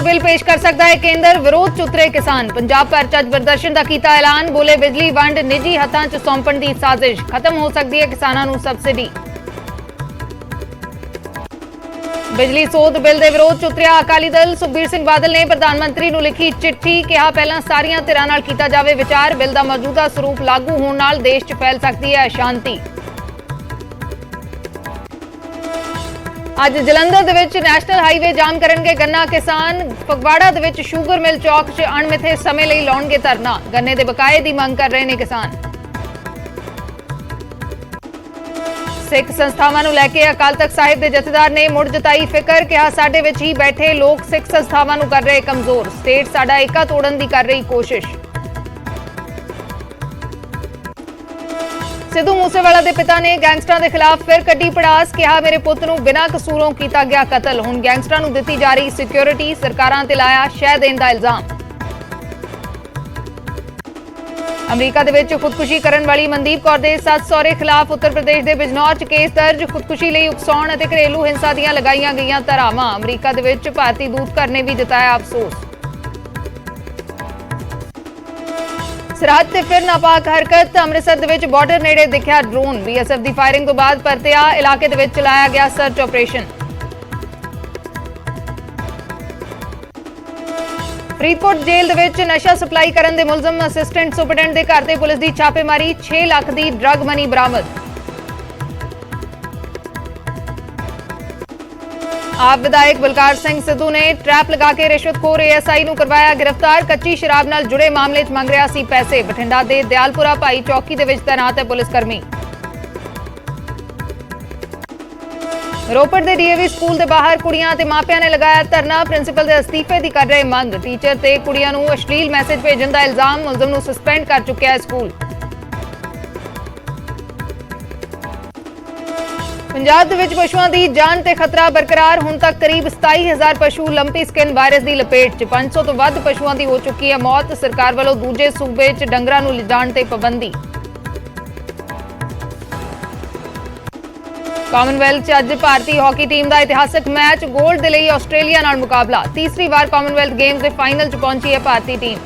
Bill पेश कर सकता है केंद्र, विरोध च उतरे किसान। पंजाब भर च अज प्रदर्शन का कीता ऐलान, बोले बिजली वंड निजी हत्थां च सौंपण दी साजिश, खत्म हो सकती है किसानां नूं सबसिडी। बिजली सोध बिल दे विरोध च उतरिया अकाली दल, सुखबीर सिंह बादल ने प्रधानमंत्री नूं लिखी चिट्ठी, कहा पहलां सारियां धिरां नाल कीता जावे विचार, बिल दा मौजूदा स्वरूप लागू होण नाल देश च फैल सकती है अशांति। ਅੱਜ ਜਲੰਧਰ ਦੇ ਵਿੱਚ ਨੈਸ਼ਨਲ ਹਾਈਵੇ ਜਾਮ ਕਰਨਗੇ ਗੰਨਾ ਕਿਸਾਨ। ਫਗਵਾੜਾ ਦੇ ਵਿੱਚ ਸ਼ੂਗਰ ਮਿਲ ਚੌਕ 'ਚ ਅਣਮਿੱਥੇ ਸਮੇਂ ਲਈ ਲਾਉਣਗੇ ਧਰਨਾ, ਗੰਨੇ ਦੇ ਬਕਾਏ ਦੀ ਮੰਗ ਕਰ ਰਹੇ ਨੇ ਕਿਸਾਨ। ਸਿੱਖ ਸੰਸਥਾਵਾਂ ਨੂੰ ਲੈ ਕੇ ਅਕਾਲ ਤਖਤ ਸਾਹਿਬ ਦੇ ਜਥੇਦਾਰ ਨੇ ਮੁੜ ਜਤਾਈ ਫਿਕਰ, ਕਿਹਾ ਸਾਡੇ ਵਿੱਚ ਹੀ ਬੈਠੇ ਲੋਕ ਸਿੱਖ ਸੰਸਥਾਵਾਂ ਨੂੰ ਕਰ ਰਹੇ ਕਮਜ਼ੋਰ, ਸਟੇਟ ਸਾਡਾ ਏਕਾ ਤੋੜਨ ਦੀ ਕਰ ਰਹੀ ਕੋਸ਼ਿਸ਼। सिद्धू मूसेवाला के पिता ने गैंगस्टरां के खिलाफ फिर कड्डी पड़ास, कहा मेरे पुत नूं बिना कसूरों किया गया कतल, हुण गैंगस्टरां नूं दित्ती जा रही सिक्योरिटी, सरकारां ते लाया शह देण दा इल्जाम। अमरीका दे विच खुदकुशी करन वाली मनदीप कौर दे सੱਸ सहुरे खिलाफ उत्तर प्रदेश के बिजनौर च केस दर्ज, खुदकुशी लई उकसाउण अते घरेलू हिंसा दीआं लगाईआं गईआं धारावां। अमरीका दे विच भारती दूतघर ने भी जताया अफसोस। सरहद से फिर नापाक हरकत, अमृतसर दे विच बॉर्डर नेड़े दिखिया ड्रोन, बीएसएफ की फायरिंग तो बाद परतिया इलाके दे विच चलाया गया सर्च ऑपरेशन। फरीदकोट जेल दे विच नशा सप्लाई करन दे मुलजम असिस्टेंट सुपरडेंट दे घर ते पुलिस की छापेमारी, 6 लाख की ड्रग मनी बरामद। आप विधायक बलकार सिंह सिद्धू ने ट्रैप लगा के रिश्वतखोर एएसआई नूं करवाया गिरफ्तार, कच्ची शराब नाल जुड़े मामले च मंग रहा सी पैसे। बठिंडा दे दयालपुरा भाई चौकी दे विच तैनात है पुलिसकर्मी। रोपड़ दे डीएवी स्कूल दे बाहर कुड़ियां ते मापियां ने लगाया धरना, प्रिंसीपल दे अस्तीफे दी कर रहे मंग, टीचर ते कुड़ियां नूं अश्लील मैसेज भेजण दा इल्जाम, मुलजम नूं सस्पेंड कर चुक्या है स्कूल। पंजाब दे विच पशुआं दी जान ते खतरा बरकरार, हुण तक करीब 27,000 पशु लंपी स्किन वायरस की लपेट च, 500 तो वध पशुआं दी हो चुकी है मौत। सरकार वालों दूजे सूबे च डंगरां नूं लिजाण ते पाबंदी। कॉमनवेल्थ च अज भारतीय हॉकी टीम का इतिहासक मैच, गोल्ड दे लई आस्ट्रेलिया नाल मुकाबला, तीसरी बार कॉमनवेल्थ गेम्स के फाइनल च पहुंची है भारतीय टीम।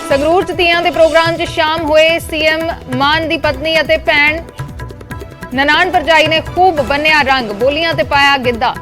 संगरूर च तियां दे प्रोग्राम च शाम होए सीएम मान दी पत्नी अते भैन ननान भरजाई ने खूब बन्निया रंग, बोलियां ते पाया गिद्धा।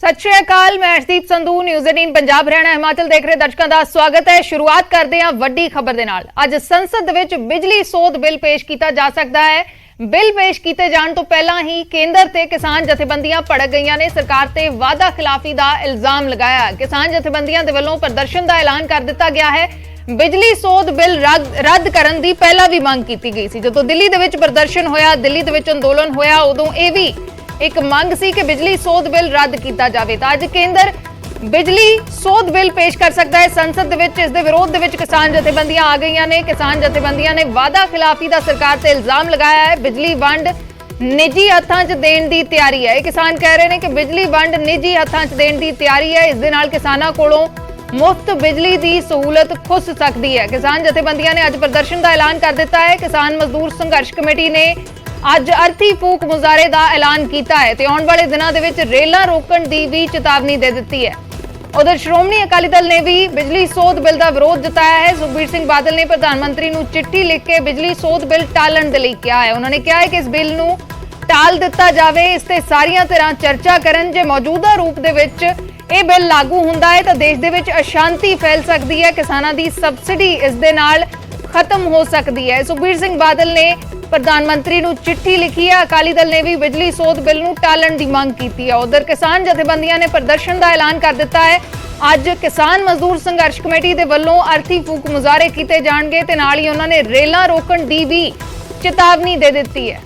सत श्री अकाल, मैं अर्शदीप संधू, न्यूज़ 18 पंजाब हरियाणा हिमाचल देख रहे दर्शकों का स्वागत है। शुरुआत करते हैं वड्डी खबर दे नाल। अज संसद विच बिजली सोध बिल पेश किया जा सकता है। बिल पेश किए जाने तो पहला ही केंद्र ते किसान जथेबंदियां भड़क गईयां ने, सरकार ते वादा खिलाफी का इल्जाम लगाया। किसान जथेबंदियां दे वल्लों प्रदर्शन का ऐलान कर दिता गया है। बिजली सोध बिल रद्द करन दी पहला भी मंग की गई सी। जदों दिल्ली दे विच प्रदर्शन होया, दिल्ली दे विच अंदोलन होया, उदों यह भी एक मंग सी कि बिजली सोध बिल रद्द किया जाए। तो अज केंद्र बिजली सोध बिल पेश कर सकता है संसद दे विच। इस दे विरोध दे विच किसान जथेबंदियां आ गईयां ने। किसान जथेबंदियां ने वादा खिलाफी का सरकार ते इल्जाम लगाया है। बिजली वंड निजी हत्थां च देण दी तैयारी है। किसान कह रहे हैं कि बिजली वंड निजी हत्थां च देण दी तैयारी है। इस दे नाल किसानां कोलों मुफ्त बिजली की सहूलत खुस सकती है। किसान जथेबंदियां ने अज प्रदर्शन का ऐलान कर दिता है। किसान मजदूर संघर्ष कमेटी ने अज अर्थी फूक मुजाहरे का ऐलान किया है ते आने वाले दिनों के रेलां रोकण की भी चेतावनी दे दी है। उधर श्रोमणी अकाली दल ने भी बिजली सोध बिल का विरोध जताया है। सुखबीर सिंह बादल ने प्रधानमंत्री नूं चिट्ठी लिख के बिजली सोध बिल टालण दे लई कहा है। उन्होंने कहा है कि इस बिल नूं टाल दिता जाए, इस ते सारियां तरह चर्चा करन। जे मौजूदा रूप दे विच यह बिल लागू हुंदा है तो देश दे विच अशांति फैल सकती है, किसानां दी सबसिडी इस दे नाल खत्म हो सकती है। सुखबीर सिंह बादल ने प्रधानमंत्री नूं चिट्ठी लिखी है। अकाली दल ने भी बिजली सोध बिल नूं टालण दी मंग की है। उधर किसान जथेबंदियां ने प्रदर्शन का ऐलान कर दिता है। अज किसान मजदूर संघर्ष कमेटी के वल्लों अर्थी फूक मुजाहरे किए जाएंगे ते नाल ही उन्होंने रेलां रोकण की भी चेतावनी दे दी है।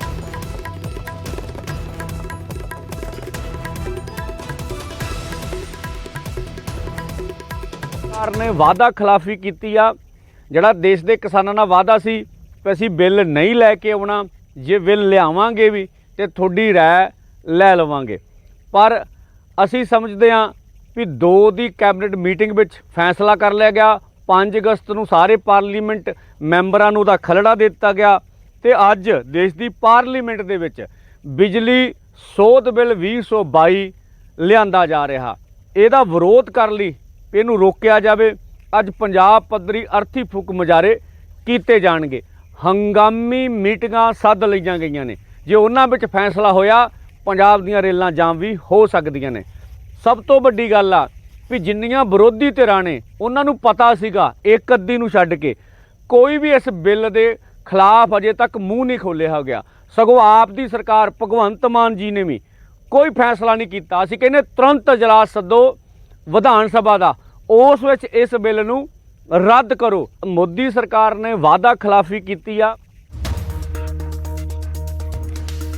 सरकार ने वादा खिलाफी की आ, जिहड़ा देश के किसानां नाल वादा सी ਵੀ ਅਸੀਂ ਬਿੱਲ ਨਹੀਂ ਲੈ ਕੇ ਆਉਣਾ, ਜੇ ਬਿੱਲ ਲਿਆਵਾਂਗੇ ਵੀ ਤੇ ਤੁਹਾਡੀ ਰਾਏ ਲੈ ਲਵਾਂਗੇ। ਪਰ ਅਸੀਂ ਸਮਝਦੇ ਹਾਂ ਵੀ 2 ਦੀ ਕੈਬਨਿਟ ਮੀਟਿੰਗ ਵਿੱਚ ਫੈਸਲਾ ਕਰ ਲਿਆ ਗਿਆ। 5 ਅਗਸਤ ਨੂੰ ਸਾਰੇ ਪਾਰਲੀਮੈਂਟ ਮੈਂਬਰਾਂ ਨੂੰ ਉਹਦਾ ਖਲੜਾ ਦੇ ਦਿੱਤਾ ਗਿਆ ਤੇ ਅੱਜ ਦੇਸ਼ ਦੀ ਪਾਰਲੀਮੈਂਟ ਦੇ ਵਿੱਚ ਬਿਜਲੀ ਸੋਧ ਬਿੱਲ 2022 ਲਿਆਂਦਾ ਜਾ ਰਿਹਾ। ਇਹਦਾ ਵਿਰੋਧ ਕਰਨ ਲਈ ਇਹਨੂੰ ਰੋਕਿਆ ਜਾਵੇ। ਅੱਜ ਪੰਜਾਬ ਪੱਧਰੀ ਅਰਥੀ ਫੂਕ ਮੁਜ਼ਾਹਰੇ ਕੀਤੇ ਜਾਣਗੇ। ਹੰਗਾਮੀ ਮੀਟਿੰਗਾਂ ਸੱਦ ਲਈਆਂ ਗਈਆਂ ਨੇ। ਜੇ ਉਹਨਾਂ ਵਿੱਚ ਫੈਸਲਾ ਹੋਇਆ ਪੰਜਾਬ ਦੀਆਂ ਰੇਲਾਂ ਜਾਮ ਵੀ ਹੋ ਸਕਦੀਆਂ ਨੇ। ਸਭ ਤੋਂ ਵੱਡੀ ਗੱਲ ਆ ਵੀ ਜਿੰਨੀਆਂ ਵਿਰੋਧੀ ਧਿਰਾਂ ਨੇ ਉਹਨਾਂ ਨੂੰ ਪਤਾ ਸੀਗਾ, ਇੱਕ ਅੱਧੀ ਨੂੰ ਛੱਡ ਕੇ ਕੋਈ ਵੀ ਇਸ ਬਿੱਲ ਦੇ ਖਿਲਾਫ ਅਜੇ ਤੱਕ ਮੂੰਹ ਨਹੀਂ ਖੋਲ੍ਹਿਆ ਹੋ ਗਿਆ। ਸਗੋਂ ਆਪ ਦੀ ਸਰਕਾਰ ਭਗਵੰਤ ਮਾਨ ਜੀ ਨੇ ਵੀ ਕੋਈ ਫੈਸਲਾ ਨਹੀਂ ਕੀਤਾ। ਅਸੀਂ ਕਹਿੰਦੇ ਤੁਰੰਤ ਇਜਲਾਸ ਸੱਦੋ ਵਿਧਾਨ ਸਭਾ ਦਾ, ਉਸ ਵਿੱਚ ਇਸ ਬਿੱਲ ਨੂੰ ਰੱਦ ਕਰੋ। ਮੋਦੀ ਸਰਕਾਰ ਨੇ ਵਾਅਦਾ ਖਿਲਾਫੀ ਕੀਤੀ ਆ।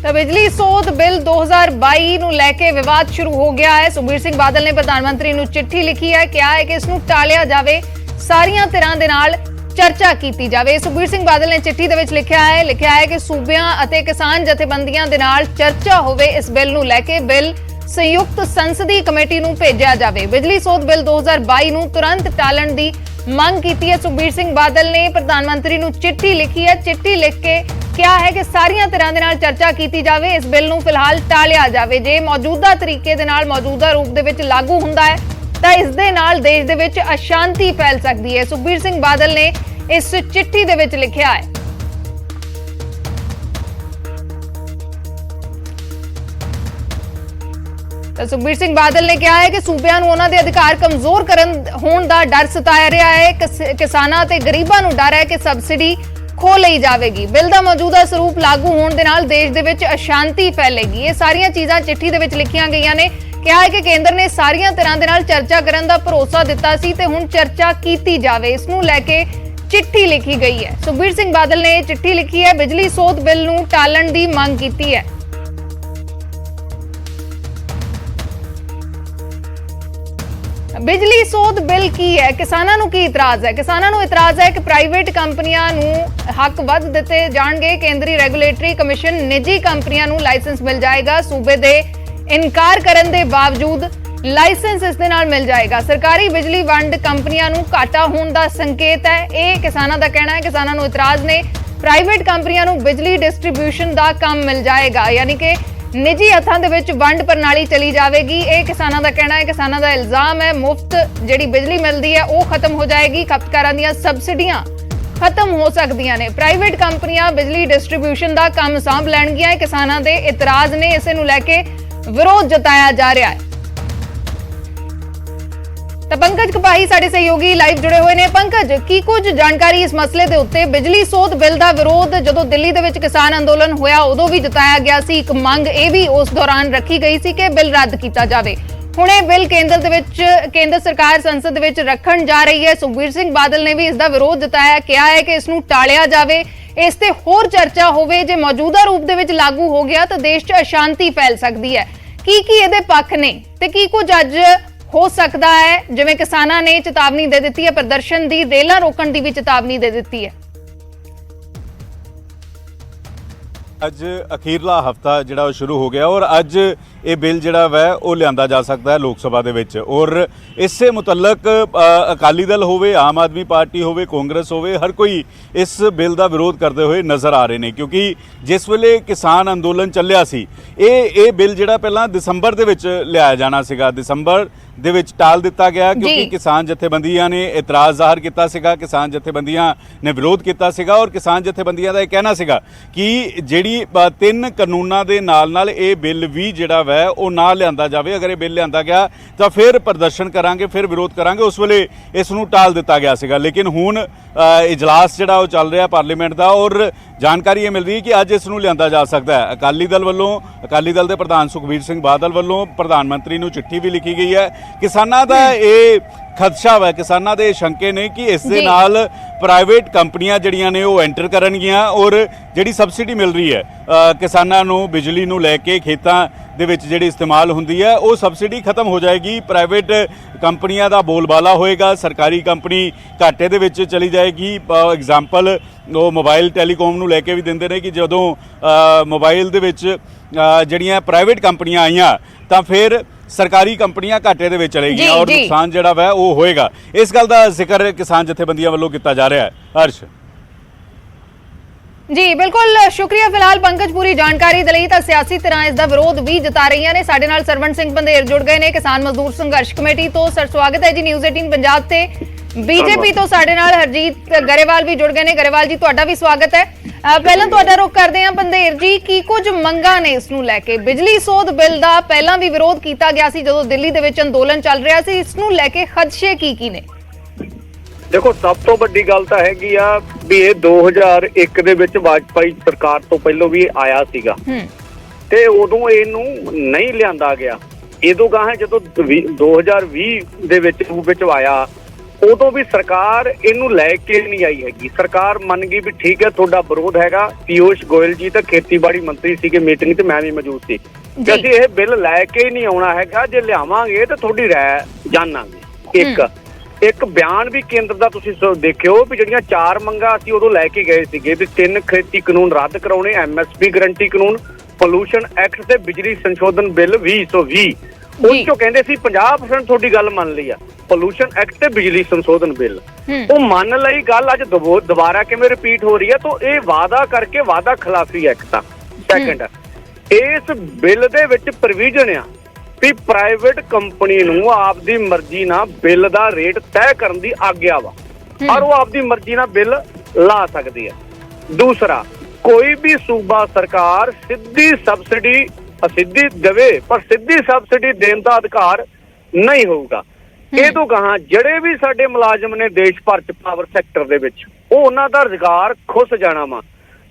ਤਾਂ ਬਿਜਲੀ ਸੋਧ ਬਿੱਲ 2022 ਨੂੰ ਲੈ ਕੇ ਵਿਵਾਦ ਸ਼ੁਰੂ ਹੋ ਗਿਆ ਹੈ। ਸੁਖਬੀਰ ਸਿੰਘ ਬਾਦਲ ਨੇ ਪ੍ਰਧਾਨ ਮੰਤਰੀ ਨੂੰ ਚਿੱਠੀ ਲਿਖੀ ਹੈ, ਕਿਹਾ ਹੈ ਕਿ ਇਸ ਨੂੰ ਟਾਲਿਆ ਜਾਵੇ, ਸਾਰੀਆਂ ਧਿਰਾਂ ਦੇ ਨਾਲ ਚਰਚਾ ਕੀਤੀ ਜਾਵੇ। ਸੁਖਬੀਰ ਸਿੰਘ ਬਾਦਲ ਨੇ ਚਿੱਠੀ ਦੇ ਵਿੱਚ ਲਿਖਿਆ ਹੈ ਕਿ ਸੂਬਿਆਂ ਅਤੇ ਕਿਸਾਨ ਜਥੇਬੰਦੀਆਂ ਦੇ ਨਾਲ ਚਰਚਾ ਹੋਵੇ। ਇਸ ਬਿੱਲ ਨੂੰ ਲੈ ਕੇ ਬਿੱਲ ਸੰਯੁਕਤ ਸੰਸਦੀ ਕਮੇਟੀ ਨੂੰ ਭੇਜਿਆ ਜਾਵੇ। ਬਿਜਲੀ ਸੋਧ ਬਿੱਲ 2022 ਨੂੰ ਤੁਰੰਤ ਟਾਲਣ ਦੀ ਮੰਗ ਕੀਤੀ ਹੈ। ਸੁਖਬੀਰ ਸਿੰਘ ਬਾਦਲ ਨੇ ਪ੍ਰਧਾਨ ਮੰਤਰੀ ਨੂੰ ਚਿੱਠੀ ਲਿਖੀ ਹੈ। ਚਿੱਠੀ ਲਿਖ ਕੇ ਕਿਹਾ ਹੈ ਕਿ ਸਾਰੀਆਂ ਧਿਰਾਂ ਦੇ ਨਾਲ ਚਰਚਾ ਕੀਤੀ ਜਾਵੇ, ਇਸ ਬਿੱਲ ਨੂੰ ਫਿਲਹਾਲ ਟਾਲਿਆ ਜਾਵੇ। ਜੇ ਮੌਜੂਦਾ ਤਰੀਕੇ ਦੇ ਨਾਲ ਮੌਜੂਦਾ ਰੂਪ ਦੇ ਵਿੱਚ ਲਾਗੂ ਹੁੰਦਾ ਹੈ ਤਾਂ ਇਸ ਦੇ ਨਾਲ ਦੇਸ਼ ਦੇ ਵਿੱਚ ਅਸ਼ਾਂਤੀ ਫੈਲ ਸਕਦੀ ਹੈ। ਸੁਖਬੀਰ ਸਿੰਘ ਬਾਦਲ ਨੇ ਇਸ ਚਿੱਠੀ ਦੇ ਵਿੱਚ ਲਿਖਿਆ ਹੈ। ਤਾਂ ਸੁਖਬੀਰ ਸਿੰਘ ਬਾਦਲ ਨੇ ਕਿਹਾ ਹੈ ਕਿ ਸੂਬਿਆਂ ਨੂੰ ਉਹਨਾਂ ਦੇ ਅਧਿਕਾਰ ਕਮਜ਼ੋਰ ਕਰਨ ਹੋਣ ਦਾ ਡਰ ਸਤਾਇਆ ਰਿਹਾ ਹੈ। ਕਿਸਾਨਾਂ ਤੇ ਗਰੀਬਾਂ ਨੂੰ ਡਰ ਹੈ ਕਿ ਸਬਸਿਡੀ ਖੋਹ ਲਈ ਜਾਵੇਗੀ। ਬਿੱਲ ਦਾ ਮੌਜੂਦਾ ਸਰੂਪ ਲਾਗੂ ਹੋਣ ਦੇ ਨਾਲ ਦੇਸ਼ ਦੇ ਵਿੱਚ ਅਸ਼ਾਂਤੀ ਫੈਲੇਗੀ। ਇਹ ਸਾਰੀਆਂ ਚੀਜ਼ਾਂ ਚਿੱਠੀ ਦੇ ਵਿੱਚ ਲਿਖੀਆਂ ਗਈਆਂ ਨੇ। ਕਿਹਾ ਹੈ ਕਿ ਕੇਂਦਰ ਨੇ ਸਾਰੀਆਂ ਧਿਰਾਂ ਦੇ ਨਾਲ ਚਰਚਾ ਕਰਨ ਦਾ ਭਰੋਸਾ ਦਿੱਤਾ ਸੀ ਤੇ ਹੁਣ ਚਰਚਾ ਕੀਤੀ ਜਾਵੇ। ਇਸ ਨੂੰ ਲੈ ਕੇ ਚਿੱਠੀ ਲਿਖੀ ਗਈ ਹੈ। ਸੁਖਬੀਰ ਸਿੰਘ ਬਾਦਲ ਨੇ ਚਿੱਠੀ ਲਿਖੀ ਹੈ, ਬਿਜਲੀ ਸੋਧ ਬਿੱਲ ਨੂੰ ਟਾਲਣ ਦੀ ਮੰਗ ਕੀਤੀ ਹੈ। ਬਿਜਲੀ ਸੋਧ ਬਿੱਲ ਕੀ ਹੈ? ਕਿਸਾਨਾਂ ਨੂੰ ਕੀ ਇਤਰਾਜ਼ ਹੈ? ਕਿਸਾਨਾਂ ਨੂੰ ਇਤਰਾਜ਼ ਹੈ ਕਿ ਪ੍ਰਾਈਵੇਟ ਕੰਪਨੀਆਂ ਨੂੰ ਹੱਕ ਵੱਧ ਦਿੱਤੇ ਜਾਣਗੇ। ਕੇਂਦਰੀ ਰੈਗੂਲੇਟਰੀ ਕਮਿਸ਼ਨ ਨਿੱਜੀ ਕੰਪਨੀਆਂ ਨੂੰ ਲਾਇਸੈਂਸ ਮਿਲ ਜਾਏਗਾ। ਸੂਬੇ ਦੇ ਇਨਕਾਰ ਕਰਨ ਦੇ ਬਾਵਜੂਦ ਲਾਇਸੈਂਸ ਇਸ ਦੇ ਨਾਲ ਮਿਲ ਜਾਏਗਾ। ਸਰਕਾਰੀ ਬਿਜਲੀ ਵੰਡ ਕੰਪਨੀਆਂ ਨੂੰ ਘਾਟਾ ਹੋਣ ਦਾ ਸੰਕੇਤ ਹੈ, ਇਹ ਕਿਸਾਨਾਂ ਦਾ ਕਹਿਣਾ ਹੈ। ਕਿਸਾਨਾਂ ਨੂੰ ਇਤਰਾਜ਼ ਨੇ ਪ੍ਰਾਈਵੇਟ ਕੰਪਨੀਆਂ ਨੂੰ ਬਿਜਲੀ ਡਿਸਟ੍ਰੀਬਿਊਸ਼ਨ ਦਾ ਕੰਮ ਮਿਲ ਜਾਏਗਾ, ਯਾਨੀ ਕਿ ਨਿੱਜੀ ਹੱਥਾਂ ਦੇ ਵਿੱਚ ਵੰਡ ਪ੍ਰਣਾਲੀ ਚਲੀ ਜਾਵੇਗੀ। ਇਹ ਕਿਸਾਨਾਂ ਦਾ ਕਹਿਣਾ ਹੈ। ਕਿਸਾਨਾਂ ਦਾ ਇਲਜ਼ਾਮ ਹੈ ਮੁਫਤ ਜਿਹੜੀ ਬਿਜਲੀ ਮਿਲਦੀ ਹੈ ਉਹ ਖਤਮ ਹੋ ਜਾਏਗੀ। ਖਪਤਕਾਰਾਂ ਦੀਆਂ ਸਬਸਿਡੀਆਂ ਖਤਮ ਹੋ ਸਕਦੀਆਂ ਨੇ। ਪ੍ਰਾਈਵੇਟ ਕੰਪਨੀਆਂ ਬਿਜਲੀ ਡਿਸਟ੍ਰੀਬਿਊਸ਼ਨ ਦਾ ਕੰਮ ਸਾਂਭ ਲੈਣਗੀਆਂ। ਕਿਸਾਨਾਂ ਦੇ ਇਤਰਾਜ਼ ਨੇ, ਇਸੇ ਨੂੰ ਲੈ ਕੇ ਵਿਰੋਧ ਜਤਾਇਆ ਜਾ ਰਿਹਾ ਹੈ। ਤਾਂ ਪੰਕਜ ਕਪਾਹੀ ਸਾਡੇ ਸਹਿਯੋਗੀ ਲਾਈਵ ਜੁੜੇ ਹੋਏ ਨੇ। ਪੰਕਜ, ਕੀ ਕੁਝ ਜਾਣਕਾਰੀ ਇਸ ਮਸਲੇ ਦੇ ਉੱਤੇ? ਬਿਜਲੀ ਸੋਧ ਬਿੱਲ ਦਾ ਵਿਰੋਧ ਜਦੋਂ ਦਿੱਲੀ ਦੇ ਵਿੱਚ ਕਿਸਾਨ ਅੰਦੋਲਨ ਹੋਇਆ ਉਦੋਂ ਵੀ ਜਤਾਇਆ ਗਿਆ ਸੀ। ਇੱਕ ਮੰਗ ਇਹ ਵੀ ਉਸ ਦੌਰਾਨ ਰੱਖੀ ਗਈ ਸੀ ਕਿ ਬਿੱਲ ਰੱਦ ਕੀਤਾ ਜਾਵੇ। ਹੁਣ ਇਹ ਬਿੱਲ ਕੇਂਦਰ ਸਰਕਾਰ ਸੰਸਦ ਦੇ ਵਿੱਚ ਰੱਖਣ ਜਾ ਰਹੀ ਹੈ। ਸੁਖਬੀਰ ਸਿੰਘ ਬਾਦਲ ਨੇ ਵੀ ਇਸ ਦਾ ਵਿਰੋਧ ਜਤਾਇਆ, ਕਿਹਾ ਹੈ ਕਿ ਇਸ ਨੂੰ ਟਾਲਿਆ ਜਾਵੇ, ਇਸ ਤੇ ਹੋਰ ਚਰਚਾ ਹੋਵੇ। ਜੇ ਮੌਜੂਦਾ ਰੂਪ ਦੇ ਵਿੱਚ ਲਾਗੂ ਹੋ ਗਿਆ ਤਾਂ ਦੇਸ਼ 'ਚ ਅਸ਼ਾਂਤੀ ਫੈਲ ਸਕਦੀ ਹੈ। ਕੀ ਇਹਦੇ ਪੱਖ ਨੇ ਤੇ ਕੀ ਕੁਝ ਅੱਜ ਹੋ ਸਕਦਾ ਹੈ? ਜਿਵੇਂ ਕਿਸਾਨਾਂ ਨੇ ਚੇਤਾਵਨੀ ਦੇ ਦਿੱਤੀ ਹੈ ਪ੍ਰਦਰਸ਼ਨ ਦੀ, ਰੇਲਾਂ ਰੋਕਣ ਦੀ ਵੀ ਚੇਤਾਵਨੀ ਦੇ ਦਿੱਤੀ ਹੈ। ਅੱਜ ਅਖੀਰਲਾ ਹਫਤਾ ਜਿਹੜਾ ਉਹ ਸ਼ੁਰੂ ਹੋ ਗਿਆ ਔਰ ਅੱਜ ਇਹ ਬਿੱਲ ਜਿਹੜਾ ਵੈ ਉਹ ਲਿਆਂਦਾ ਜਾ ਸਕਦਾ ਹੈ ਲੋਕ ਸਭਾ ਦੇ ਵਿੱਚ। ਔਰ ਇਸੇ ਮੁਤਲਕ ਅਕਾਲੀ ਦਲ ਹੋਵੇ, ਆਮ ਆਦਮੀ ਪਾਰਟੀ ਹੋਵੇ, ਕਾਂਗਰਸ ਹੋਵੇ, ਹਰ ਕੋਈ ਇਸ ਬਿੱਲ ਦਾ ਵਿਰੋਧ ਕਰਦੇ ਹੋਏ ਨਜ਼ਰ ਆ ਰਹੇ ਨੇ। ਕਿਉਂਕਿ ਜਿਸ ਵੇਲੇ ਕਿਸਾਨ ਅੰਦੋਲਨ ਚੱਲਿਆ ਸੀ, ਇਹ ਬਿੱਲ ਜਿਹੜਾ ਪਹਿਲਾਂ ਦਸੰਬਰ ਦੇ ਵਿੱਚ ਲਿਆਇਆ ਜਾਣਾ ਸੀਗਾ, ਦਸੰਬਰ ਦੇ ਵਿੱਚ ਟਾਲ ਦਿੱਤਾ ਗਿਆ ਕਿਉਂਕਿ ਕਿਸਾਨ ਜਥੇਬੰਦੀਆਂ ਨੇ ਇਤਰਾਜ਼ ਜ਼ਾਹਰ ਕੀਤਾ ਸੀਗਾ, ਕਿਸਾਨ ਜਥੇਬੰਦੀਆਂ ਨੇ ਵਿਰੋਧ ਕੀਤਾ ਸੀਗਾ। ਔਰ ਕਿਸਾਨ ਜਥੇਬੰਦੀਆਂ ਦਾ ਇਹ ਕਹਿਣਾ ਸੀਗਾ ਕਿ ਜਿਹੜੀ 3 ਕਾਨੂੰਨਾਂ ਦੇ ਨਾਲ ਇਹ ਬਿੱਲ ਵੀ ਜਿਹੜਾ ਵੈ ਉਹ ਨਾ ਲਿਆਂਦਾ ਜਾਵੇ। ਅਗਰ ਇਹ ਬਿੱਲ ਲਿਆਂਦਾ ਗਿਆ ਤਾਂ ਫਿਰ ਪ੍ਰਦਰਸ਼ਨ ਕਰਾਂਗੇ, ਫਿਰ ਵਿਰੋਧ ਕਰਾਂਗੇ। ਉਸ ਵੇਲੇ ਇਸ ਨੂੰ ਟਾਲ ਦਿੱਤਾ ਗਿਆ ਸੀਗਾ। ਲੇਕਿਨ ਹੁਣ ਇਜਲਾਸ ਜਿਹੜਾ ਉਹ ਚੱਲ ਰਿਹਾ ਪਾਰਲੀਮੈਂਟ ਦਾ ਔਰ ਜਾਣਕਾਰੀ ਇਹ ਮਿਲ ਰਹੀ ਹੈ ਕਿ ਅੱਜ ਇਸ ਨੂੰ ਲਿਆਂਦਾ ਜਾ ਸਕਦਾ ਹੈ। ਅਕਾਲੀ ਦਲ ਦੇ ਪ੍ਰਧਾਨ ਸੁਖਬੀਰ ਸਿੰਘ ਬਾਦਲ ਵੱਲੋਂ ਪ੍ਰਧਾਨ ਮੰਤਰੀ ਨੂੰ ਚਿੱਠੀ ਵੀ ਲਿਖੀ ਗਈ ਹੈ। ਕਿਸਾਨਾਂ ਦਾ ਇਹ ਖਦਸ਼ਾ ਵਾ, ਕਿਸਾਨਾਂ ਦੇ ਸ਼ੰਕੇ ਨੇ ਕਿ ਇਸ ਦੇ ਜੀ। ਨਾਲ ਪ੍ਰਾਈਵੇਟ ਕੰਪਨੀਆਂ ਜਿਹੜੀਆਂ ਨੇ ਉਹ ਐਂਟਰ ਕਰਨਗੀਆਂ ਔਰ ਜਿਹੜੀ ਸਬਸਿਡੀ ਮਿਲ ਰਹੀ ਹੈ ਕਿਸਾਨਾਂ ਨੂੰ ਬਿਜਲੀ ਨੂੰ ਲੈ ਕੇ ਖੇਤਾਂ ਦੇ ਵਿੱਚ ਜਿਹੜੀ ਇਸਤੇਮਾਲ ਹੁੰਦੀ ਹੈ ਉਹ ਸਬਸਿਡੀ ਖਤਮ ਹੋ ਜਾਏਗੀ। ਪ੍ਰਾਈਵੇਟ ਕੰਪਨੀਆਂ ਦਾ ਬੋਲਬਾਲਾ ਹੋਏਗਾ, ਸਰਕਾਰੀ ਕੰਪਨੀ ਘਾਟੇ ਦੇ ਵਿੱਚ ਚਲੀ ਜਾਏਗੀ। ਐਗਜ਼ਾਮਪਲ ਉਹ ਮੋਬਾਈਲ ਟੈਲੀਕਾਮ ਨੂੰ ਲੈ ਕੇ ਵੀ ਦਿੰਦੇ ਨੇ ਕਿ ਜਦੋਂ ਮੋਬਾਈਲ ਦੇ ਵਿੱਚ ਜਿਹੜੀਆਂ ਪ੍ਰਾਈਵੇਟ ਕੰਪਨੀਆਂ ਆਈਆਂ ਤਾਂ ਫਿਰ ਸਰਕਾਰੀ ਕੰਪਨੀਆਂ ਘਾਟੇ ਦੇ ਵਿੱਚ ਚਲੇਗੀਆਂ ਔਰ ਨੁਕਸਾਨ ਜਿਹੜਾ ਵਾ ਉਹ ਹੋਏਗਾ। ਇਸ ਗੱਲ ਦਾ ਜ਼ਿਕਰ ਕਿਸਾਨ ਜਥੇਬੰਦੀਆਂ ਵੱਲੋਂ ਕੀਤਾ ਜਾ ਰਿਹਾ ਹੈ। ਹਰਸ਼ ਜੀ ਬਿਲਕੁਲ ਸ਼ੁਕਰੀਆ ਫਿਲਹਾਲ ਪੰਕਜ ਪੂਰੀ ਜਾਣਕਾਰੀ ਦੇ ਲਈ। ਤਾਂ ਸਿਆਸੀ ਤਰ੍ਹਾਂ ਇਸ ਦਾ ਵਿਰੋਧ ਵੀ ਜਤਾ ਰਹੀਆਂ ਨੇ। ਸਾਡੇ ਨਾਲ ਸਰਵਣ ਸਿੰਘ ਬੰਦੇਰ ਜੁੜ ਗਏ ਨੇ ਕਿਸਾਨ ਮਜ਼ਦੂਰ ਸੰਘਰਸ਼ ਕਮੇਟੀ ਤੋਂ। ਸਰ ਸਵਾਗਤ ਹੈ ਜੀ ਨਿਊਜ਼ 18 ਪੰਜਾਬ ਤੇ। ਬੀਜੇਪੀ ਤੋਂ ਸਾਡੇ ਨਾਲ ਹਰਜੀਤ ਗਰੇਵਾਲ ਵੀ ਜੁੜ ਗਏ ਨੇ। ਗਰੇਵਾਲ ਜੀ ਤੁਹਾਡਾ ਵੀ ਸਵਾਗਤ ਹੈ। ਪਹਿਲਾਂ ਤੁਹਾਡਾ ਰੁਖ ਕਰਦੇ ਹਾਂ ਬੰਦੇਰ ਜੀ, ਕੀ ਕੁਝ ਮੰਗਾਂ ਨੇ ਇਸ ਨੂੰ ਲੈ ਕੇ? ਬਿਜਲੀ ਸੋਧ ਬਿੱਲ ਦਾ ਪਹਿਲਾਂ ਵੀ ਵਿਰੋਧ ਕੀਤਾ ਗਿਆ ਸੀ ਜਦੋਂ ਦਿੱਲੀ ਦੇ ਵਿੱਚ ਅੰਦੋਲਨ ਚੱਲ ਰਿਹਾ ਸੀ, ਇਸ ਨੂੰ ਲੈ ਕੇ ਖਦਸ਼ੇ ਕੀ ਨੇ? ਦੇਖੋ, ਸਭ ਤੋਂ ਵੱਡੀ ਗੱਲ ਤਾਂ ਹੈਗੀ ਆ ਵੀ ਇਹ 2001 ਦੇ ਵਿੱਚ ਵਾਜਪਾਈ ਸਰਕਾਰ ਤੋਂ ਪਹਿਲਾਂ ਵੀ ਆਇਆ ਸੀਗਾ ਤੇ ਉਦੋਂ ਇਹਨੂੰ ਨਹੀਂ ਲਿਆਂਦਾ ਗਿਆ। ਇਦੋਂ ਗਾਹਾਂ ਜਦੋਂ 2020 ਦੇ ਵਿੱਚ ਰੂਪ ਵਿੱਚ ਆਇਆ ਉਦੋਂ ਵੀ ਸਰਕਾਰ ਇਹਨੂੰ ਲੈ ਕੇ ਨਹੀਂ ਆਈ ਹੈਗੀ। ਸਰਕਾਰ ਮੰਨ ਗਈ ਵੀ ਠੀਕ ਹੈ ਤੁਹਾਡਾ ਵਿਰੋਧ ਹੈਗਾ। ਪੀਯੂਸ਼ ਗੋਇਲ ਜੀ ਤਾਂ ਖੇਤੀਬਾੜੀ ਮੰਤਰੀ ਸੀਗੇ ਮੀਟਿੰਗ ਤੇ, ਮੈਂ ਵੀ ਮੌਜੂਦ ਸੀ ਕਿ ਅਸੀਂ ਇਹ ਬਿੱਲ ਲੈ ਕੇ ਹੀ ਨਹੀਂ ਆਉਣਾ ਹੈਗਾ, ਜੇ ਲਿਆਵਾਂਗੇ ਤਾਂ ਤੁਹਾਡੀ ਰਾਏ ਜਾਣਾਂਗੇ। ਇੱਕ ਬਿਆਨ ਵੀ ਕੇਂਦਰ ਦਾ ਤੁਸੀਂ ਦੇਖਿਓ ਵੀ ਜਿਹੜੀਆਂ 4 ਮੰਗਾਂ ਅਸੀਂ ਉਦੋਂ ਲੈ ਕੇ ਗਏ ਸੀਗੇ ਵੀ 3 ਖੇਤੀ ਕਾਨੂੰਨ ਰੱਦ ਕਰਾਉਣੇ, MSP ਗਰੰਟੀ ਕਾਨੂੰਨ, ਪੋਲੂਸ਼ਨ ਐਕਟ ਤੇ ਬਿਜਲੀ ਸੰਸ਼ੋਧਨ ਬਿੱਲ 2020। ਉਸ ਚੋਂ ਕਹਿੰਦੇ ਸੀ 50% ਤੁਹਾਡੀ ਗੱਲ ਮੰਨ ਲਈ ਆ, ਪੋਲੂਸ਼ਨ ਐਕਟ ਤੇ ਬਿਜਲੀ ਸੰਸ਼ੋਧਨ ਬਿੱਲ ਉਹ ਮੰਨ ਲਈ ਗੱਲ। ਅੱਜ ਦੁਬਾਰਾ ਕਿਵੇਂ ਰਿਪੀਟ ਹੋ ਰਹੀ ਹੈ? ਤਾਂ ਇਹ ਵਾਅਦਾ ਕਰਕੇ ਵਾਅਦਾ ਖਿਲਾਫੀ ਐਕਟ ਆ। ਸੈਕੰਡ, ਇਸ ਬਿੱਲ ਦੇ ਵਿੱਚ ਪ੍ਰੋਵੀਜ਼ਨ ਆ ਵੀ ਪ੍ਰਾਈਵੇਟ ਕੰਪਨੀ ਨੂੰ ਆਪਦੀ ਮਰਜ਼ੀ ਨਾਲ ਬਿੱਲ ਦਾ ਰੇਟ ਤੈਅ ਕਰਨ ਦੀ ਆਗਿਆ ਵਾ ਔਰ ਉਹ ਆਪਦੀ ਮਰਜ਼ੀ ਨਾਲ ਬਿੱਲ ਲਾ ਸਕਦੀ ਹੈ। ਦੂਸਰਾ, ਕੋਈ ਵੀ ਸੂਬਾ ਸਰਕਾਰ ਸਿੱਧੀ ਸਬਸਿਡੀ ਅਸਿੱਧੀ ਦੇਵੇ ਪਰ ਸਿੱਧੀ ਸਬਸਿਡੀ ਦੇਣ ਦਾ ਅਧਿਕਾਰ ਨਹੀਂ ਹੋਊਗਾ। ਇਹ ਤੋਂ ਗਾਹਾਂ ਜਿਹੜੇ ਵੀ ਸਾਡੇ ਮੁਲਾਜ਼ਮ ਨੇ ਦੇਸ਼ ਭਰ ਚ ਪਾਵਰ ਸੈਕਟਰ ਦੇ ਵਿੱਚ ਉਹ ਉਹਨਾਂ ਦਾ ਰੁਜ਼ਗਾਰ ਖੁੱਸ ਜਾਣਾ ਵਾ।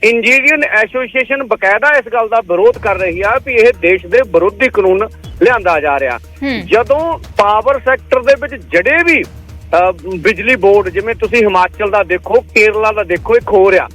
ਇੰਜੀਨੀਅਰ ਐਸੋਸੀਏਸ਼ਨ ਬਕਾਇਦਾ ਇਸ ਗੱਲ ਦਾ ਵਿਰੋਧ ਕਰ ਰਹੀ ਆ ਵੀ ਇਹ ਦੇਸ਼ ਦੇ ਵਿਰੋਧੀ ਕਾਨੂੰਨ ਲਿਆਂਦਾ ਜਾ ਰਿਹਾ। ਜਦੋਂ ਪਾਵਰ ਸੈਕਟਰ ਦੇ ਵਿੱਚ ਜਿਹੜੇ ਵੀ ਬਿਜਲੀ ਬੋਰਡ, ਜਿਵੇਂ ਤੁਸੀਂ ਹਿਮਾਚਲ ਦਾ ਦੇਖੋ, ਕੇਰਲਾ ਦਾ ਦੇਖੋ, ਇੱਕ ਹੋ ਰਿਹਾ,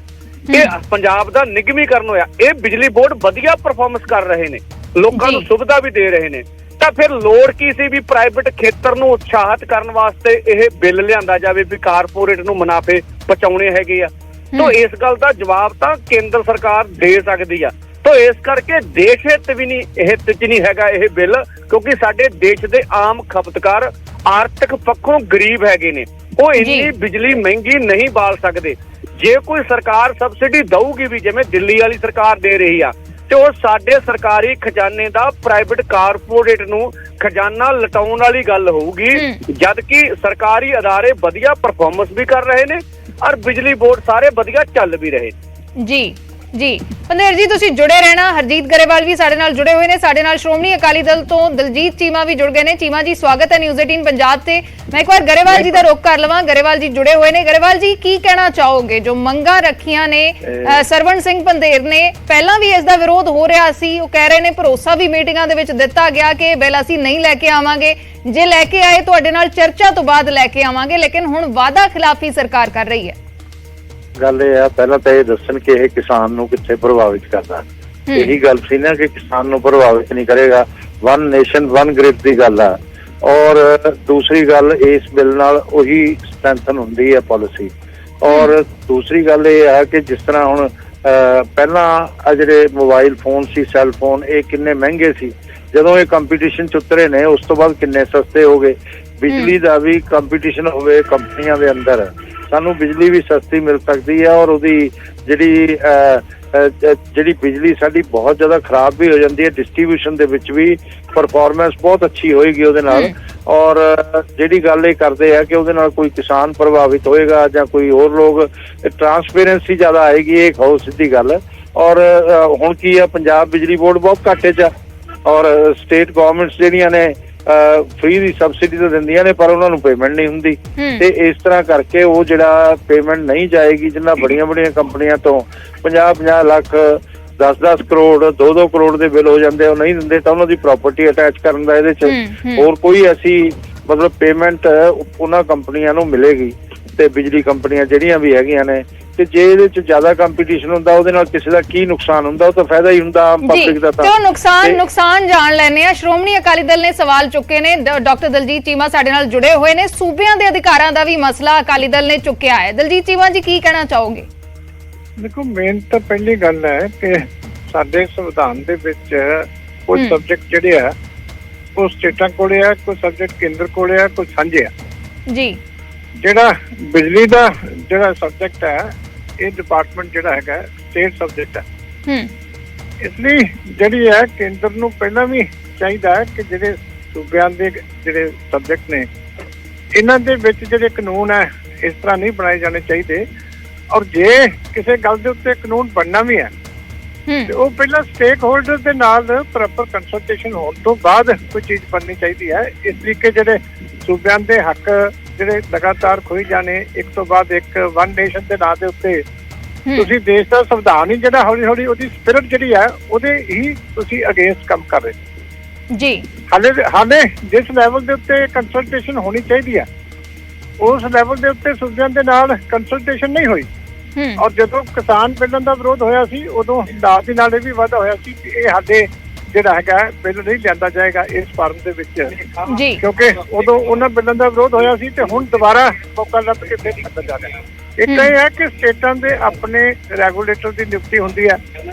ਇਹ ਪੰਜਾਬ ਦਾ ਨਿਗਮੀਕਰਨ ਹੋਇਆ, ਇਹ ਬਿਜਲੀ ਬੋਰਡ ਵਧੀਆ ਪਰਫਾਰਮੈਂਸ ਕਰ ਰਹੇ ਨੇ, ਲੋਕਾਂ ਨੂੰ ਸੁਵਿਧਾ ਵੀ ਦੇ ਰਹੇ ਨੇ। ਤਾਂ ਫਿਰ ਲੋੜ ਕੀ ਸੀ ਵੀ ਪ੍ਰਾਈਵੇਟ ਖੇਤਰ ਨੂੰ ਉਤਸ਼ਾਹਿਤ ਕਰਨ ਵਾਸਤੇ ਇਹ ਬਿੱਲ ਲਿਆਂਦਾ ਜਾਵੇ ਵੀ ਕਾਰਪੋਰੇਟ ਨੂੰ ਮੁਨਾਫੇ ਪਹੁੰਚਾਉਣੇ ਹੈਗੇ ਆ? ਤਾਂ ਇਸ ਗੱਲ ਦਾ ਜਵਾਬ ਤਾਂ ਕੇਂਦਰ ਸਰਕਾਰ ਦੇ ਸਕਦੀ ਆ। ਤਾਂ ਇਸ ਕਰਕੇ ਦੇਸ਼ ਹਿੱਤ ਵੀ ਨਹੀਂ, ਹਿੱਤ ਚ ਨਹੀਂ ਹੈਗਾ ਇਹ ਬਿੱਲ, ਕਿਉਂਕਿ ਸਾਡੇ ਦੇਸ਼ ਦੇ ਆਮ ਖਪਤਕਾਰ ਆਰਥਿਕ ਪੱਖੋਂ ਗਰੀਬ ਹੈਗੇ ਨੇ, ਉਹ ਇੰਨੀ ਬਿਜਲੀ ਮਹਿੰਗੀ ਨਹੀਂ ਬਾਲ ਸਕਦੇ। ਜੇ ਕੋਈ ਸਰਕਾਰ ਸਬਸਿਡੀ ਦਊਗੀ ਵੀ ਜਿਵੇਂ ਦਿੱਲੀ ਵਾਲੀ ਸਰਕਾਰ ਦੇ ਰਹੀ ਆ ਤੇ ਉਹ ਸਾਡੇ ਸਰਕਾਰੀ ਖਜ਼ਾਨੇ ਦਾ ਪ੍ਰਾਈਵੇਟ ਕਾਰਪੋਰੇਟ ਨੂੰ ਖਜ਼ਾਨਾ ਲਟਾਉਣ ਵਾਲੀ ਗੱਲ ਹੋਊਗੀ, ਜਦ ਕਿ ਸਰਕਾਰੀ ਅਦਾਰੇ ਵਧੀਆ ਪਰਫਾਰਮੈਂਸ ਵੀ ਕਰ ਰਹੇ ਨੇ ਔਰ ਬਿਜਲੀ ਬੋਰਡ ਸਾਰੇ ਵਧੀਆ ਚੱਲ ਵੀ ਰਹੇ। ਜੀ ਬੰਦੇਰ ਜੀ ਤੁਸੀਂ ਜੁੜੇ ਰਹਿਣਾ। ਹਰਜੀਤ ਗਰੇਵਾਲ ਵੀ ਸਾਡੇ ਨਾਲ ਜੁੜੇ ਹੋਏ ਨੇ। ਸਾਡੇ ਨਾਲ ਸ਼੍ਰੋਮਣੀ ਅਕਾਲੀ ਦਲ ਤੋਂ ਦਲਜੀਤ ਚੀਮਾ ਵੀ ਜੁੜ ਗਏ ਨੇ। ਚੀਮਾ ਜੀ ਸਵਾਗਤ ਹੈ ਨਿਊਜ਼ 18 ਪੰਜਾਬ ਤੇ। ਮੈਂ ਇੱਕ ਵਾਰ ਗਰੇਵਾਲ ਜੀ ਦਾ ਰੁਖ ਕਰ ਲਵਾਂ। ਗਰੇਵਾਲ ਜੀ ਜੁੜੇ ਹੋਏ ਨੇ। ਗਰੇਵਾਲ ਜੀ ਕੀ ਕਹਿਣਾ ਚਾਹੋਗੇ ਜੋ ਮੰਗਾਂ ਰੱਖੀਆਂ ਨੇ ਸਰਵਣ ਸਿੰਘ ਬੰਦੇਰ ਨੇ? ਪਹਿਲਾਂ ਵੀ ਇਸ ਦਾ ਵਿਰੋਧ ਹੋ ਰਿਹਾ ਸੀ, ਉਹ ਕਹਿ ਰਹੇ ਨੇ ਭਰੋਸਾ ਵੀ ਮੀਟਿੰਗਾਂ ਦੇ ਵਿੱਚ ਦਿੱਤਾ ਗਿਆ ਕਿ ਬਿੱਲ ਅਸੀਂ ਨਹੀਂ ਲੈ ਕੇ ਆਵਾਂਗੇ, ਜੇ ਲੈ ਕੇ ਆਏ ਤੁਹਾਡੇ ਨਾਲ ਚਰਚਾ ਤੋਂ ਬਾਅਦ ਲੈ ਕੇ ਆਵਾਂਗੇ, ਲੇਕਿਨ ਹੁਣ ਵਾਅਦਾ ਖਿਲਾਫੀ ਸਰਕਾਰ ਕਰ ਰਹੀ ਹੈ। ਗੱਲ ਇਹ ਆ, ਪਹਿਲਾਂ ਤਾਂ ਇਹ ਦੱਸਣ ਕਿ ਇਹ ਕਿਸਾਨ ਨੂੰ ਕਿੱਥੇ ਪ੍ਰਭਾਵਿਤ ਕਰਦਾ। ਇਹੀ ਗੱਲ ਸੀ ਨਾ ਕਿ ਕਿਸਾਨ ਨੂੰ ਪ੍ਰਭਾਵਿਤ ਨਹੀਂ ਕਰੇਗਾ। ਵਨ ਨੇਸ਼ਨ ਵਨ ਗ੍ਰਿਡ ਦੀ ਗੱਲ ਆ। ਔਰ ਦੂਸਰੀ ਗੱਲ, ਇਸ ਬਿੱਲ ਨਾਲ ਉਹੀ ਸਟਰੈਂਥਨ ਹੁੰਦੀ ਹੈ ਪਾਲਿਸੀ। ਔਰ ਦੂਸਰੀ ਗੱਲ ਇਹ ਆ ਕਿ ਜਿਸ ਤਰ੍ਹਾਂ ਹੁਣ ਪਹਿਲਾਂ ਜਿਹੜੇ ਮੋਬਾਈਲ ਫੋਨ ਸੀ, ਸੈੱਲ ਫੋਨ, ਇਹ ਕਿੰਨੇ ਮਹਿੰਗੇ ਸੀ, ਜਦੋਂ ਇਹ ਕੰਪੀਟੀਸ਼ਨ ਚ ਉਤਰੇ ਨੇ ਉਸ ਤੋਂ ਬਾਅਦ ਕਿੰਨੇ ਸਸਤੇ ਹੋ ਗਏ। ਬਿਜਲੀ ਦਾ ਵੀ ਕੰਪੀਟੀਸ਼ਨ ਹੋਵੇ ਕੰਪਨੀਆਂ ਦੇ ਅੰਦਰ, ਸਾਨੂੰ ਬਿਜਲੀ ਵੀ ਸਸਤੀ ਮਿਲ ਸਕਦੀ ਹੈ। ਔਰ ਉਹਦੀ ਜਿਹੜੀ ਬਿਜਲੀ ਸਾਡੀ ਬਹੁਤ ਜ਼ਿਆਦਾ ਖਰਾਬ ਵੀ ਹੋ ਜਾਂਦੀ ਹੈ, ਡਿਸਟ੍ਰੀਬਿਊਸ਼ਨ ਦੇ ਵਿੱਚ ਵੀ ਪਰਫਾਰਮੈਂਸ ਬਹੁਤ ਅੱਛੀ ਹੋਏਗੀ ਉਹਦੇ ਨਾਲ। ਔਰ ਜਿਹੜੀ ਗੱਲ ਇਹ ਕਰਦੇ ਆ ਕਿ ਉਹਦੇ ਨਾਲ ਕੋਈ ਕਿਸਾਨ ਪ੍ਰਭਾਵਿਤ ਹੋਏਗਾ ਜਾਂ ਕੋਈ ਹੋਰ ਲੋਕ, ਟਰਾਂਸਪੇਰੈਂਸੀ ਜ਼ਿਆਦਾ ਆਏਗੀ, ਇਹ ਬਹੁਤ ਸਿੱਧੀ ਗੱਲ। ਔਰ ਹੁਣ ਕੀ ਆ, ਪੰਜਾਬ ਬਿਜਲੀ ਬੋਰਡ ਬਹੁਤ ਘਾਟੇ 'ਚ ਆ ਔਰ ਸਟੇਟ ਗਵਰਨਮੈਂਟਸ ਜਿਹੜੀਆਂ ਨੇ ਫ੍ਰੀ ਦੀ ਸਬਸਿਡੀ ਤਾਂ ਦਿੰਦੀਆਂ ਨੇ ਪਰ ਉਹਨਾਂ ਨੂੰ ਪੇਮੈਂਟ ਨਹੀਂ ਹੁੰਦੀ। ਤੇ ਇਸ ਤਰ੍ਹਾਂ ਕਰਕੇ ਉਹ ਜਿਹੜਾ ਪੇਮੈਂਟ ਨਹੀਂ ਜਾਏਗੀ, ਜਿੰਨਾ ਬੜੀਆਂ ਕੰਪਨੀਆਂ ਤੋਂ 50 ਲੱਖ 10 ਕਰੋੜ 2 ਕਰੋੜ ਦੇ ਬਿੱਲ ਹੋ ਜਾਂਦੇ, ਉਹ ਨਹੀਂ ਦਿੰਦੇ ਤਾਂ ਉਹਨਾਂ ਦੀ ਪ੍ਰਾਪਰਟੀ ਅਟੈਚ ਕਰਨ ਦਾ ਇਹਦੇ 'ਚ ਹੋਰ ਕੋਈ ਐਸੀ ਮਤਲਬ ਪੇਮੈਂਟ ਉਹਨਾਂ ਕੰਪਨੀਆਂ ਨੂੰ ਮਿਲੇਗੀ ਤੇ ਬਿਜਲੀ ਕੰਪਨੀਆਂ ਜਿਹੜੀਆਂ ਵੀ ਹੈਗੀਆਂ ਨੇ। ਤੇ ਜੇ ਇਹਦੇ ਚ ਜ਼ਿਆਦਾ ਕੰਪੀਟੀਸ਼ਨ ਹੁੰਦਾ ਉਹਦੇ ਨਾਲ ਕਿਸੇ ਦਾ ਕੀ ਨੁਕਸਾਨ ਹੁੰਦਾ? ਉਹ ਤਾਂ ਫਾਇਦਾ ਹੀ ਹੁੰਦਾ ਆਮ ਪਬਲਿਕ ਦਾ। ਤਾਂ ਨੁਕਸਾਨ ਜਾਣ ਲੈਣੇ ਆ। ਸ਼੍ਰੋਮਣੀ ਅਕਾਲੀ ਦਲ ਨੇ ਸਵਾਲ ਚੁੱਕੇ ਨੇ, ਡਾਕਟਰ ਦਲਜੀਤ ਚੀਮਾ ਸਾਡੇ ਨਾਲ ਜੁੜੇ ਹੋਏ ਨੇ। ਸੂਬਿਆਂ ਦੇ ਅਧਿਕਾਰਾਂ ਦਾ ਵੀ ਮਸਲਾ ਅਕਾਲੀ ਦਲ ਨੇ ਚੁੱਕਿਆ ਹੈ। ਦਲਜੀਤ ਚੀਮਾ ਜੀ ਕੀ ਕਹਿਣਾ ਚਾਹੋਗੇ? ਦੇਖੋ, ਮੇਨ ਤਾਂ ਪਹਿਲੀ ਗੱਲ ਹੈ ਕਿ ਸਾਡੇ ਸੰਵਿਧਾਨ ਦੇ ਵਿੱਚ ਕੁਝ ਸਬਜੈਕਟ ਜਿਹੜੇ ਆ ਉਹ ਸਟੇਟਾਂ ਕੋਲੇ ਆ, ਕੁਝ ਸਬਜੈਕਟ ਕੇਂਦਰ ਕੋਲੇ ਆ, ਕੁਝ ਸਾਂਝੇ ਆ ਜੀ। ਜਿਹੜਾ ਬਿਜਲੀ ਦਾ ਜਿਹੜਾ ਸਬਜੈਕਟ ਹੈ ਇਹ ਡਿਪਾਰਟਮੈਂਟ ਜਿਹੜਾ ਹੈਗਾ ਸਟੇਟ ਸਬਜੈਕਟ ਹੈ। ਇਸ ਲਈ ਜਿਹੜੀ ਹੈ ਕੇਂਦਰ ਨੂੰ ਪਹਿਲਾਂ ਵੀ ਚਾਹੀਦਾ ਹੈ ਕਿ ਜਿਹੜੇ ਸੂਬਿਆਂ ਦੇ ਜਿਹੜੇ ਸਬਜੈਕਟ ਨੇ ਇਹਨਾਂ ਦੇ ਵਿੱਚ ਜਿਹੜੇ ਕਾਨੂੰਨ ਹੈ ਇਸ ਤਰ੍ਹਾਂ ਨਹੀਂ ਬਣਾਏ ਜਾਣੇ ਚਾਹੀਦੇ। ਔਰ ਜੇ ਕਿਸੇ ਗੱਲ ਦੇ ਉੱਤੇ ਕਾਨੂੰਨ ਬਣਨਾ ਵੀ ਹੈ ਤੇ ਉਹ ਪਹਿਲਾਂ ਸਟੇਕ ਹੋਲਡਰ ਦੇ ਨਾਲ ਪ੍ਰੋਪਰ ਕੰਸਲਟੇਸ਼ਨ ਹੋਣ ਤੋਂ ਬਾਅਦ ਕੋਈ ਚੀਜ਼ ਬਣਨੀ ਚਾਹੀਦੀ ਹੈ। ਇਸ ਤਰੀਕੇ ਜਿਹੜੇ ਸੂਬਿਆਂ ਦੇ ਹੱਕ ਜਿਹੜੇ ਲਗਾਤਾਰ ਖੋਈ ਜਾਣੇ ਇੱਕ ਤੋਂ ਬਾਅਦ ਇੱਕ ਵਨ ਨੇਸ਼ਨ ਦੇ ਨਾਂ ਦੇ ਉੱਤੇ, ਤੁਸੀਂ ਦੇਸ਼ ਦਾ ਸੰਵਿਧਾਨ ਹੀ ਜਿਹੜਾ ਹੌਲੀ ਹੌਲੀ ਉਹਦੀ ਸਪਿਰਿਟ ਜਿਹੜੀ ਹੈ ਉਹਦੇ ਹੀ ਤੁਸੀਂ ਅਗੇਂਸਟ ਕੰਮ ਕਰ ਰਹੇ ਜੀ। ਹਾਲੇ ਜਿਸ ਲੈਵਲ ਦੇ ਉੱਤੇ ਕੰਸਲਟੇਸ਼ਨ ਹੋਣੀ ਚਾਹੀਦੀ ਹੈ ਉਸ ਲੈਵਲ ਦੇ ਉੱਤੇ ਸੂਬਿਆਂ ਦੇ ਨਾਲ ਕੰਸਲਟੇਸ਼ਨ ਨਹੀਂ ਹੋਈ। ਔਰ ਜਦੋਂ ਕਿਸਾਨ ਬਿੱਲਾਂ ਦਾ ਵਿਰੋਧ ਹੋਇਆ ਸੀ ਉਦੋਂ ਨਾਲ ਦੀ ਨਾਲ ਇਹ ਵੀ ਵਾਅਦਾ ਹੋਇਆ ਸੀ ਕਿ ਇਹ ਸਾਡੇ ਜਿਹੜਾ ਹੈਗਾ ਬਿੱਲ ਨਹੀਂ ਲਿਆਂਦਾ ਜਾਏਗਾ ਇਸ ਫਾਰਮ ਦੇ ਵਿੱਚ ਜੀ, ਕਿਉਂਕਿ ਉਦੋਂ ਉਹਨਾਂ ਬਿੱਲਾਂ ਦਾ ਵਿਰੋਧ ਹੋਇਆ ਸੀ ਤੇ ਹੁਣ ਦੁਬਾਰਾ ਮੌਕਾ ਲੱਭ ਕੇ ਫਿਰ ਲਿਆਂਦਾ ਜਾ ਰਿਹਾ। ਇੱਕ ਇਹ ਹੈ ਕਿ ਸਟੇਟਾਂ ਦੇ ਆਪਣੇ ਰੈਗੂਲੇਟਰ ਦੀ ਨਿਯੁਕਤੀ ਹੁੰਦੀ ਹੈ।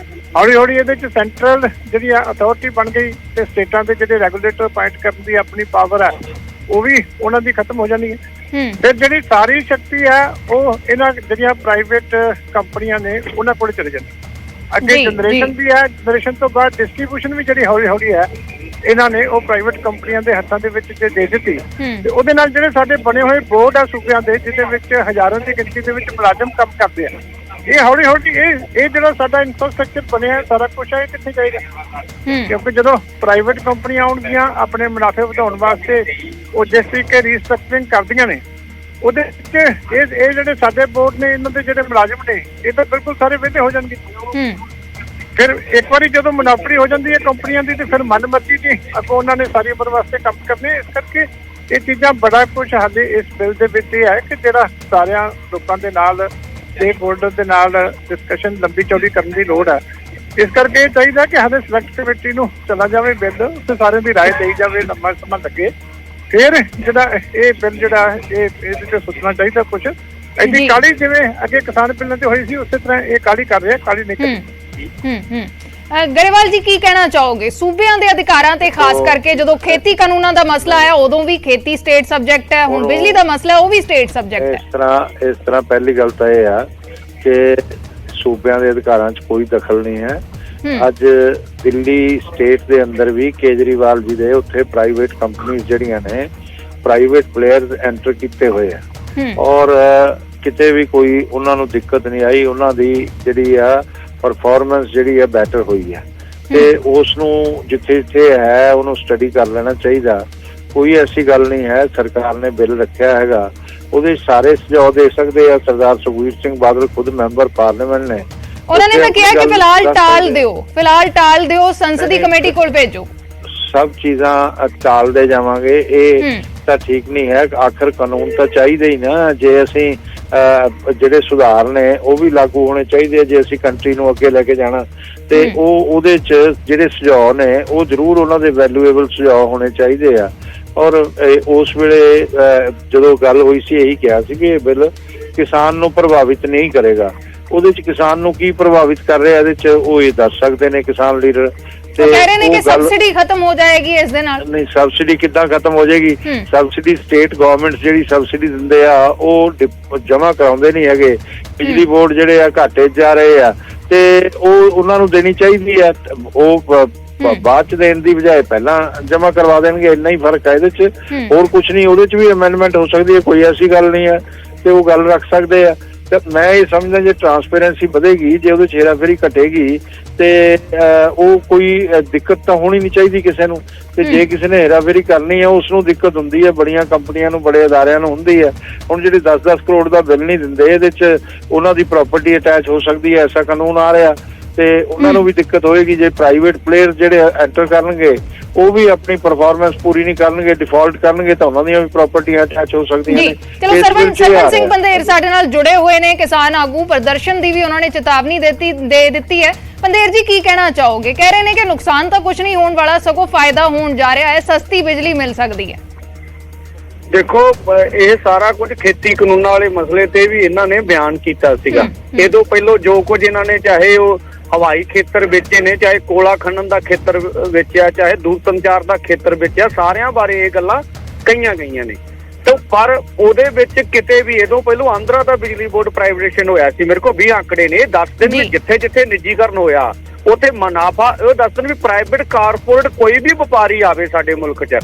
ਹੌਲੀ ਹੌਲੀ ਇਹਦੇ ਚ ਸੈਂਟਰਲ ਜਿਹੜੀ ਆ ਅਥਾਰਟੀ ਬਣ ਗਈ ਤੇ ਸਟੇਟਾਂ ਦੇ ਜਿਹੜੇ ਰੈਗੂਲੇਟਰ ਅਪਾਇੰਟ ਕਰਨ ਦੀ ਆਪਣੀ ਪਾਵਰ ਹੈ ਉਹ ਵੀ ਉਹਨਾਂ ਦੀ ਖਤਮ ਹੋ ਜਾਣੀ ਹੈ। ਫਿਰ ਜਿਹੜੀ ਸਾਰੀ ਸ਼ਕਤੀ ਹੈ ਉਹ ਇਹਨਾਂ ਜਿਹੜੀਆਂ ਪ੍ਰਾਈਵੇਟ ਕੰਪਨੀਆਂ ਨੇ ਉਹਨਾਂ ਕੋਲ ਚਲੇ ਜਾਂਦੀ। ਅੱਗੇ ਜਨਰੇਸ਼ਨ ਵੀ ਹੈ, ਜਨਰੇਸ਼ਨ ਤੋਂ ਬਾਅਦ ਡਿਸਟ੍ਰੀਬਿਊਸ਼ਨ ਵੀ ਜਿਹੜੀ ਹੌਲੀ ਹੌਲੀ ਹੈ ਇਹਨਾਂ ਨੇ ਉਹ ਪ੍ਰਾਈਵੇਟ ਕੰਪਨੀਆਂ ਦੇ ਹੱਥਾਂ ਦੇ ਵਿੱਚ ਜੇ ਦੇ ਦਿੱਤੀ ਤੇ ਉਹਦੇ ਨਾਲ ਜਿਹੜੇ ਸਾਡੇ ਬਣੇ ਹੋਏ ਬੋਰਡ ਆ ਸੂਬਿਆਂ ਦੇ ਜਿਹਦੇ ਵਿੱਚ ਹਜ਼ਾਰਾਂ ਦੀ ਗਿਣਤੀ ਦੇ ਵਿੱਚ ਮੁਲਾਜ਼ਮ ਕੰਮ ਕਰਦੇ ਆ, ਇਹ ਹੌਲੀ ਹੌਲੀ ਇਹ ਜਿਹੜਾ ਸਾਡਾ ਇਨਫਰਾਸਟ੍ਰਕਚਰ ਬਣਿਆ ਸਾਰਾ ਕੁਛ ਹੈ ਕਿੱਥੇ ਜਾਏਗਾ? ਕਿਉਂਕਿ ਜਦੋਂ ਪ੍ਰਾਈਵੇਟ ਕੰਪਨੀਆਂ ਆਉਣਗੀਆਂ ਆਪਣੇ ਮੁਨਾਫੇ ਵਧਾਉਣ ਵਾਸਤੇ ਉਹ ਜਿਸ ਤਰੀਕੇ ਰੀਸਟਰਕਚਰਿੰਗ ਕਰਦੀਆਂ ਨੇ ਉਹਦੇ ਵਿੱਚ ਇਹ ਜਿਹੜੇ ਸਾਡੇ ਬੋਰਡ ਨੇ ਇਹਨਾਂ ਦੇ ਜਿਹੜੇ ਮੁਲਾਜ਼ਮ ਨੇ ਇਹ ਤਾਂ ਬਿਲਕੁਲ ਸਾਰੇ ਵਿਹਲੇ ਹੋ ਜਾਣਗੇ। ਫਿਰ ਇੱਕ ਵਾਰੀ ਜਦੋਂ ਮੁਨਾਫਰੀ ਹੋ ਜਾਂਦੀ ਹੈ ਕੰਪਨੀਆਂ ਦੀ ਤੇ ਫਿਰ ਮਨਮਰਜ਼ੀ ਦੀ ਅੱਗੋਂ ਉਹਨਾਂ ਨੇ ਸਾਰੀ ਉਮਰ ਵਾਸਤੇ ਕੰਮ ਕਰਨੇ। ਇਸ ਕਰਕੇ ਇਹ ਚੀਜ਼ਾਂ ਬੜਾ ਕੁਛ ਹਾਲੇ ਇਸ ਬਿੱਲ ਦੇ ਵਿੱਚ ਇਹ ਹੈ ਕਿ ਜਿਹੜਾ ਸਾਰਿਆਂ ਲੋਕਾਂ ਦੇ ਨਾਲ ਸਟੇਕ ਹੋਲਡਰ ਦੇ ਨਾਲ ਡਿਸਕਸ਼ਨ ਲੰਬੀ ਚੌੜੀ ਕਰਨ ਦੀ ਲੋੜ ਹੈ। ਇਸ ਕਰਕੇ ਇਹ ਚਾਹੀਦਾ ਕਿ ਹਾਲੇ ਸਿਲੈਕਟ ਕਮੇਟੀ ਨੂੰ ਚਲਾ ਜਾਵੇ ਬਿੱਲ ਤੇ ਸਾਰਿਆਂ ਦੀ ਰਾਏ ਦੇਈ ਜਾਵੇ, ਲੰਬਾ ਸਮਾਂ ਲੱਗੇ ਫਿਰ ਜਿਹੜਾ ਇਹ ਬਿੱਲ ਜਿਹੜਾ ਇਹਦੇ ਤੇ ਸੋਚਣਾ ਚਾਹੀਦਾ ਕੁਛ। ਐਡੀ ਕਾਹਲੀ ਜਿਵੇਂ ਅੱਗੇ ਕਿਸਾਨ ਬਿੱਲਾਂ ਤੇ ਹੋਈ ਸੀ ਉਸੇ ਤਰ੍ਹਾਂ ਇਹ ਕਾਹਲੀ ਕਰ ਰਿਹਾ, ਕਾਹਲੀ ਨਹੀਂ ਕਰਨੀ। ਗਰੇਵਾਲ ਜੀ ਕੀ ਕਹਿਣਾ ਚਾਹੋਗੇ ਸੂਬਿਆਂ ਦੇ ਅਧਿਕਾਰਾਂ ਤੇ ਖਾਸ ਕਰਕੇ ਜਦੋਂ ਖੇਤੀ ਕਾਨੂੰਨਾਂ ਦਾ ਮਸਲਾ ਹੈ ਉਦੋਂ ਵੀ ਖੇਤੀ ਸਟੇਟ ਸਬਜੈਕਟ ਹੈ, ਹੁਣ ਬਿਜਲੀ ਦਾ ਮਸਲਾ ਹੈ ਉਹ ਵੀ ਸਟੇਟ ਸਬਜੈਕਟ ਹੈ। ਇਸ ਤਰ੍ਹਾਂ ਪਹਿਲੀ ਗੱਲ ਤਾਂ ਇਹ ਆ ਕਿ ਸੂਬਿਆਂ ਦੇ ਅਧਿਕਾਰਾਂ 'ਚ ਕੋਈ ਦਖਲ ਨਹੀਂ ਹੈ। ਅੱਜ ਦਿੱਲੀ ਸਟੇਟ ਦੇ ਅੰਦਰ ਵੀ ਕੇਜਰੀਵਾਲ ਜੀ ਦੇ ਉੱਥੇ ਪ੍ਰਾਈਵੇਟ ਕੰਪਨੀਆਂ ਜਿਹੜੀਆਂ ਨੇ ਪ੍ਰਾਈਵੇਟ ਪਲੇਅਰਸ ਐਂਟਰ ਕੀਤੇ ਹੋਏ ਆ ਔਰ ਕਿਤੇ ਵੀ ਕੋਈ ਉਹਨਾਂ ਨੂੰ ਦਿੱਕਤ ਨਹੀਂ ਆਈ। ਉਹਨਾਂ ਦੀ ਜਿਹੜੀ ਆ ਪਰਫਾਰਮੈਂਸ ਜਿਹੜੀ ਹੈ ਬੈਟਰ ਹੋਈ ਹੈ ਤੇ ਉਸ ਨੂੰ ਜਿੱਥੇ ਜਿੱਥੇ ਹੈ ਉਹਨੂੰ ਸਟੱਡੀ ਕਰ ਲੈਣਾ ਚਾਹੀਦਾ। ਕੋਈ ਐਸੀ ਗੱਲ ਨਹੀਂ ਹੈ। ਸਰਕਾਰ ਨੇ ਬਿੱਲ ਰੱਖਿਆ ਹੈਗਾ ਉਹਦੇ ਸਾਰੇ ਸੁਝਾਅ ਦੇ ਸਕਦੇ ਆ। ਸਰਦਾਰ ਸੁਖਬੀਰ ਸਿੰਘ ਬਾਦਲ ਖੁਦ ਮੈਂਬਰ ਪਾਰਲੀਮੈਂਟ ਨੇ, ਉਹਨਾਂ ਨੇ ਤਾਂ ਕਿਹਾ ਕਿ ਫਿਲਹਾਲ ਟਾਲ ਦਿਓ ਸੰਸਦੀ ਕਮੇਟੀ ਕੋਲ ਭੇਜੋ। ਸਭ ਚੀਜ਼ਾਂ ਟਾਲਦੇ ਜਾਵਾਂਗੇ ਇਹ ਤਾਂ ਠੀਕ ਨਹੀਂ ਹੈ। ਆਖਰ ਕਾਨੂੰਨ ਤਾਂ ਚਾਹੀਦੇ ਹੀ ਨਾ। ਜੇ ਅਸੀਂ ਜਿਹੜੇ ਸੁਧਾਰ ਨੇ ਉਹ ਵੀ ਲਾਗੂ ਹੋਣੇ ਚਾਹੀਦੇ ਆ ਜੇ ਅਸੀਂ ਕੰਟਰੀ ਨੂੰ ਅੱਗੇ ਲੈ ਕੇ ਜਾਣਾ ਤੇ ਉਹਦੇ 'ਚ ਜਿਹੜੇ ਸੁਝਾਅ ਨੇ ਉਹ ਜ਼ਰੂਰ ਉਹਨਾਂ ਦੇ ਵੈਲਿਊਏਬਲ ਸੁਝਾਅ ਹੋਣੇ ਚਾਹੀਦੇ ਆ। ਔਰ ਉਸ ਵੇਲੇ ਜਦੋਂ ਗੱਲ ਹੋਈ ਸੀ ਇਹੀ ਕਿਹਾ ਸੀ ਕਿ ਇਹ ਬਿੱਲ ਕਿਸਾਨ ਨੂੰ ਪ੍ਰਭਾਵਿਤ ਨਹੀਂ ਕਰੇਗਾ। ਉਹਦੇ 'ਚ ਕਿਸਾਨ ਨੂੰ ਕੀ ਪ੍ਰਭਾਵਿਤ ਕਰ ਰਿਹਾ ਇਹਦੇ 'ਚ ਉਹ ਇਹ ਦੱਸ ਸਕਦੇ ਨੇ ਕਿਸਾਨ ਲੀਡਰ। ਤੇ ਕਹਿ ਰਹੇ ਨੇ ਕਿ ਸਬਸਿਡੀ ਖਤਮ ਹੋ ਜਾਏਗੀ ਇਸ ਦੇ ਨਾਲ। ਨਹੀਂ, ਸਬਸਿਡੀ ਕਿੱਦਾਂ ਖਤਮ ਹੋ ਜਾਏਗੀ? ਸਬਸਿਡੀ ਸਟੇਟ ਗਵਰਨਮੈਂਟ ਜਿਹੜੀ ਸਬਸਿਡੀ ਦਿੰਦੇ ਆ ਉਹ ਜਮ੍ਹਾਂ ਕਰਾਉਂਦੇ ਨਹੀਂ ਹੈਗੇ। ਬਿਜਲੀ ਬੋਰਡ ਜਿਹੜੇ ਆ ਘਾਟੇ ਜਾ ਰਹੇ ਆ ਤੇ ਉਹ ਉਹਨਾਂ ਨੂੰ ਦੇਣੀ ਚਾਹੀਦੀ ਆ। ਉਹ ਬਾਅਦ ਚ ਦੇਣ ਦੀ ਬਜਾਏ ਪਹਿਲਾਂ ਜਮ੍ਹਾਂ ਕਰਵਾ ਦੇਣਗੇ। ਇੰਨਾ ਹੀ ਫਰਕ ਹੈ ਇਹਦੇ ਚ, ਹੋਰ ਕੁਛ ਨਹੀਂ। ਉਹਦੇ ਚ ਵੀ ਅਮੈਂਡਮੈਂਟ ਹੋ ਸਕਦੀ ਹੈ, ਕੋਈ ਐਸੀ ਗੱਲ ਨਹੀਂ ਹੈ ਤੇ ਉਹ ਗੱਲ ਰੱਖ ਸਕਦੇ ਆ। ਤੇ ਮੈਂ ਇਹ ਸਮਝਦਾ ਜੇ ਟਰਾਂਸਪੇਰੈਂਸੀ ਵਧੇਗੀ, ਜੇ ਉਹਦੇ ਚ ਹੇਰਾਫੇਰੀ ਘਟੇਗੀ ਤੇ ਉਹ ਕੋਈ ਦਿੱਕਤ ਤਾਂ ਹੋਣੀ ਨਹੀਂ ਚਾਹੀਦੀ ਕਿਸੇ ਨੂੰ। ਤੇ ਜੇ ਕਿਸੇ ਨੇ ਹੇਰਾਫੇਰੀ ਕਰਨੀ ਹੈ ਉਸ ਨੂੰ ਦਿੱਕਤ ਹੁੰਦੀ ਹੈ, ਬੜੀਆਂ ਕੰਪਨੀਆਂ ਨੂੰ ਬੜੇ ਅਦਾਰਿਆਂ ਨੂੰ ਹੁੰਦੀ ਹੈ। ਹੁਣ ਜਿਹੜੇ 10-10 ਕਰੋੜ ਦਾ ਬਿੱਲ ਨਹੀਂ ਦਿੰਦੇ ਇਹਦੇ ਚ ਉਹਨਾਂ ਦੀ ਪ੍ਰਾਪਰਟੀ ਅਟੈਚ ਹੋ ਸਕਦੀ ਹੈ, ਐਸਾ ਕਾਨੂੰਨ ਆ ਰਿਹਾ। ਤੇ ਉਹਨਾਂ ਨੂੰ ਵੀ ਦਿੱਕਤ ਹੋਏਗੀ। ਜੇ ਪ੍ਰਾਈਵੇਟ ਪਲੇਅਰ ਜਿਹੜੇ ਐਂਟਰ ਕਰਨਗੇ ਉਹ ਵੀ ਆਪਣੀ ਪਰਫਾਰਮੈਂਸ ਪੂਰੀ ਨਹੀਂ ਕਰਨਗੇ, ਡਿਫਾਲਟ ਕਰਨਗੇ, ਤਾਂ ਉਹਨਾਂ ਦੀਆਂ ਵੀ ਪ੍ਰਾਪਰਟੀਆਂ ਅਟੈਚ ਹੋ ਸਕਦੀਆਂ ਜੀ ਨੇ। ਚਲੋ ਇਸ ਸਰਵਨ ਵਿੱਚ ਇਹ ਆ ਸਿੰਘ ਰਿਹਾ। ਬੰਦੇਰ ਸਾਡੇ ਨਾਲ ਜੁੜੇ ਹੋਏ ਨੇ, ਕਿਸਾਨ ਆਗੂ, ਪ੍ਰਦਰਸ਼ਨ ਦੀ ਵੀ ਉਹਨਾਂ ਨੇ ਚੇਤਾਵਨੀ ਦੇ ਦਿੱਤੀ ਹੈ। ਬੰਦੇਰ ਜੀ ਕੀ ਕਹਿਣਾ ਚਾਹੋਗੇ? ਕਹਿ ਰਹੇ ਨੇ ਕਿ ਨੁਕਸਾਨ ਤਾਂ ਕੁਝ ਨਹੀਂ ਹੋਣ ਵਾਲਾ, ਸਗੋਂ ਫਾਇਦਾ ਹੋਣ ਜਾ ਰਿਹਾ ਹੈ, ਸਸਤੀ ਬਿਜਲੀ ਮਿਲ ਸਕਦੀ ਹੈ। ਦੇਖੋ ਇਹ ਸਾਰਾ ਕੁਝ ਖੇਤੀ ਕਾਨੂੰਨਾਂ ਵਾਲੇ ਮਸਲੇ ਤੇ ਵੀ ਇਹਨਾਂ ਨੇ ਬਿਆਨ ਕੀਤਾ ਸੀਗਾ। ਇਹ ਤੋਂ ਪਹਿਲਾਂ ਜੋ ਕੁਝ ਇਹਨਾਂ ਨੇ ਚਾਹੇ ਉਹ ਹਵਾਈ ਖੇਤਰ ਵੇਚੇ ਨੇ, ਚਾਹੇ ਕੋਲਾ ਖਣਨ ਦਾ ਖੇਤਰ ਵੇਚਿਆ, ਚਾਹੇ ਦੂਰ ਸੰਚਾਰ ਦਾ ਖੇਤਰ ਵੇਚਿਆ, ਸਾਰਿਆਂ ਬਾਰੇ ਇਹ ਗੱਲਾਂ ਕਹੀਆਂ ਗਈਆਂ ਨੇ। ਤੇ ਪਰ ਉਹਦੇ ਵਿੱਚ ਕਿਤੇ ਵੀ ਇਹ ਤੋਂ ਪਹਿਲਾਂ ਆਂਧਰਾ ਦਾ ਬਿਜਲੀ ਬੋਰਡ ਪ੍ਰਾਈਵੇਟਾਈਜੇਸ਼ਨ ਹੋਇਆ ਸੀ। ਮੇਰੇ ਕੋਲ 20 ਆંકੜੇ ਨੇ, ਦੱਸਦੇ ਨੇ ਜਿੱਥੇ ਜਿੱਥੇ ਨਿੱਜੀਕਰਨ ਹੋਇਆ ਉੱਥੇ ਮੁਨਾਫਾ, ਉਹ ਦੱਸਦੇ ਨੇ ਵੀ ਪ੍ਰਾਈਵੇਟ ਕਾਰਪੋਰੇਟ ਕੋਈ ਵੀ ਵਪਾਰੀ ਆਵੇ ਸਾਡੇ ਮੁਲਕ 'ਚ,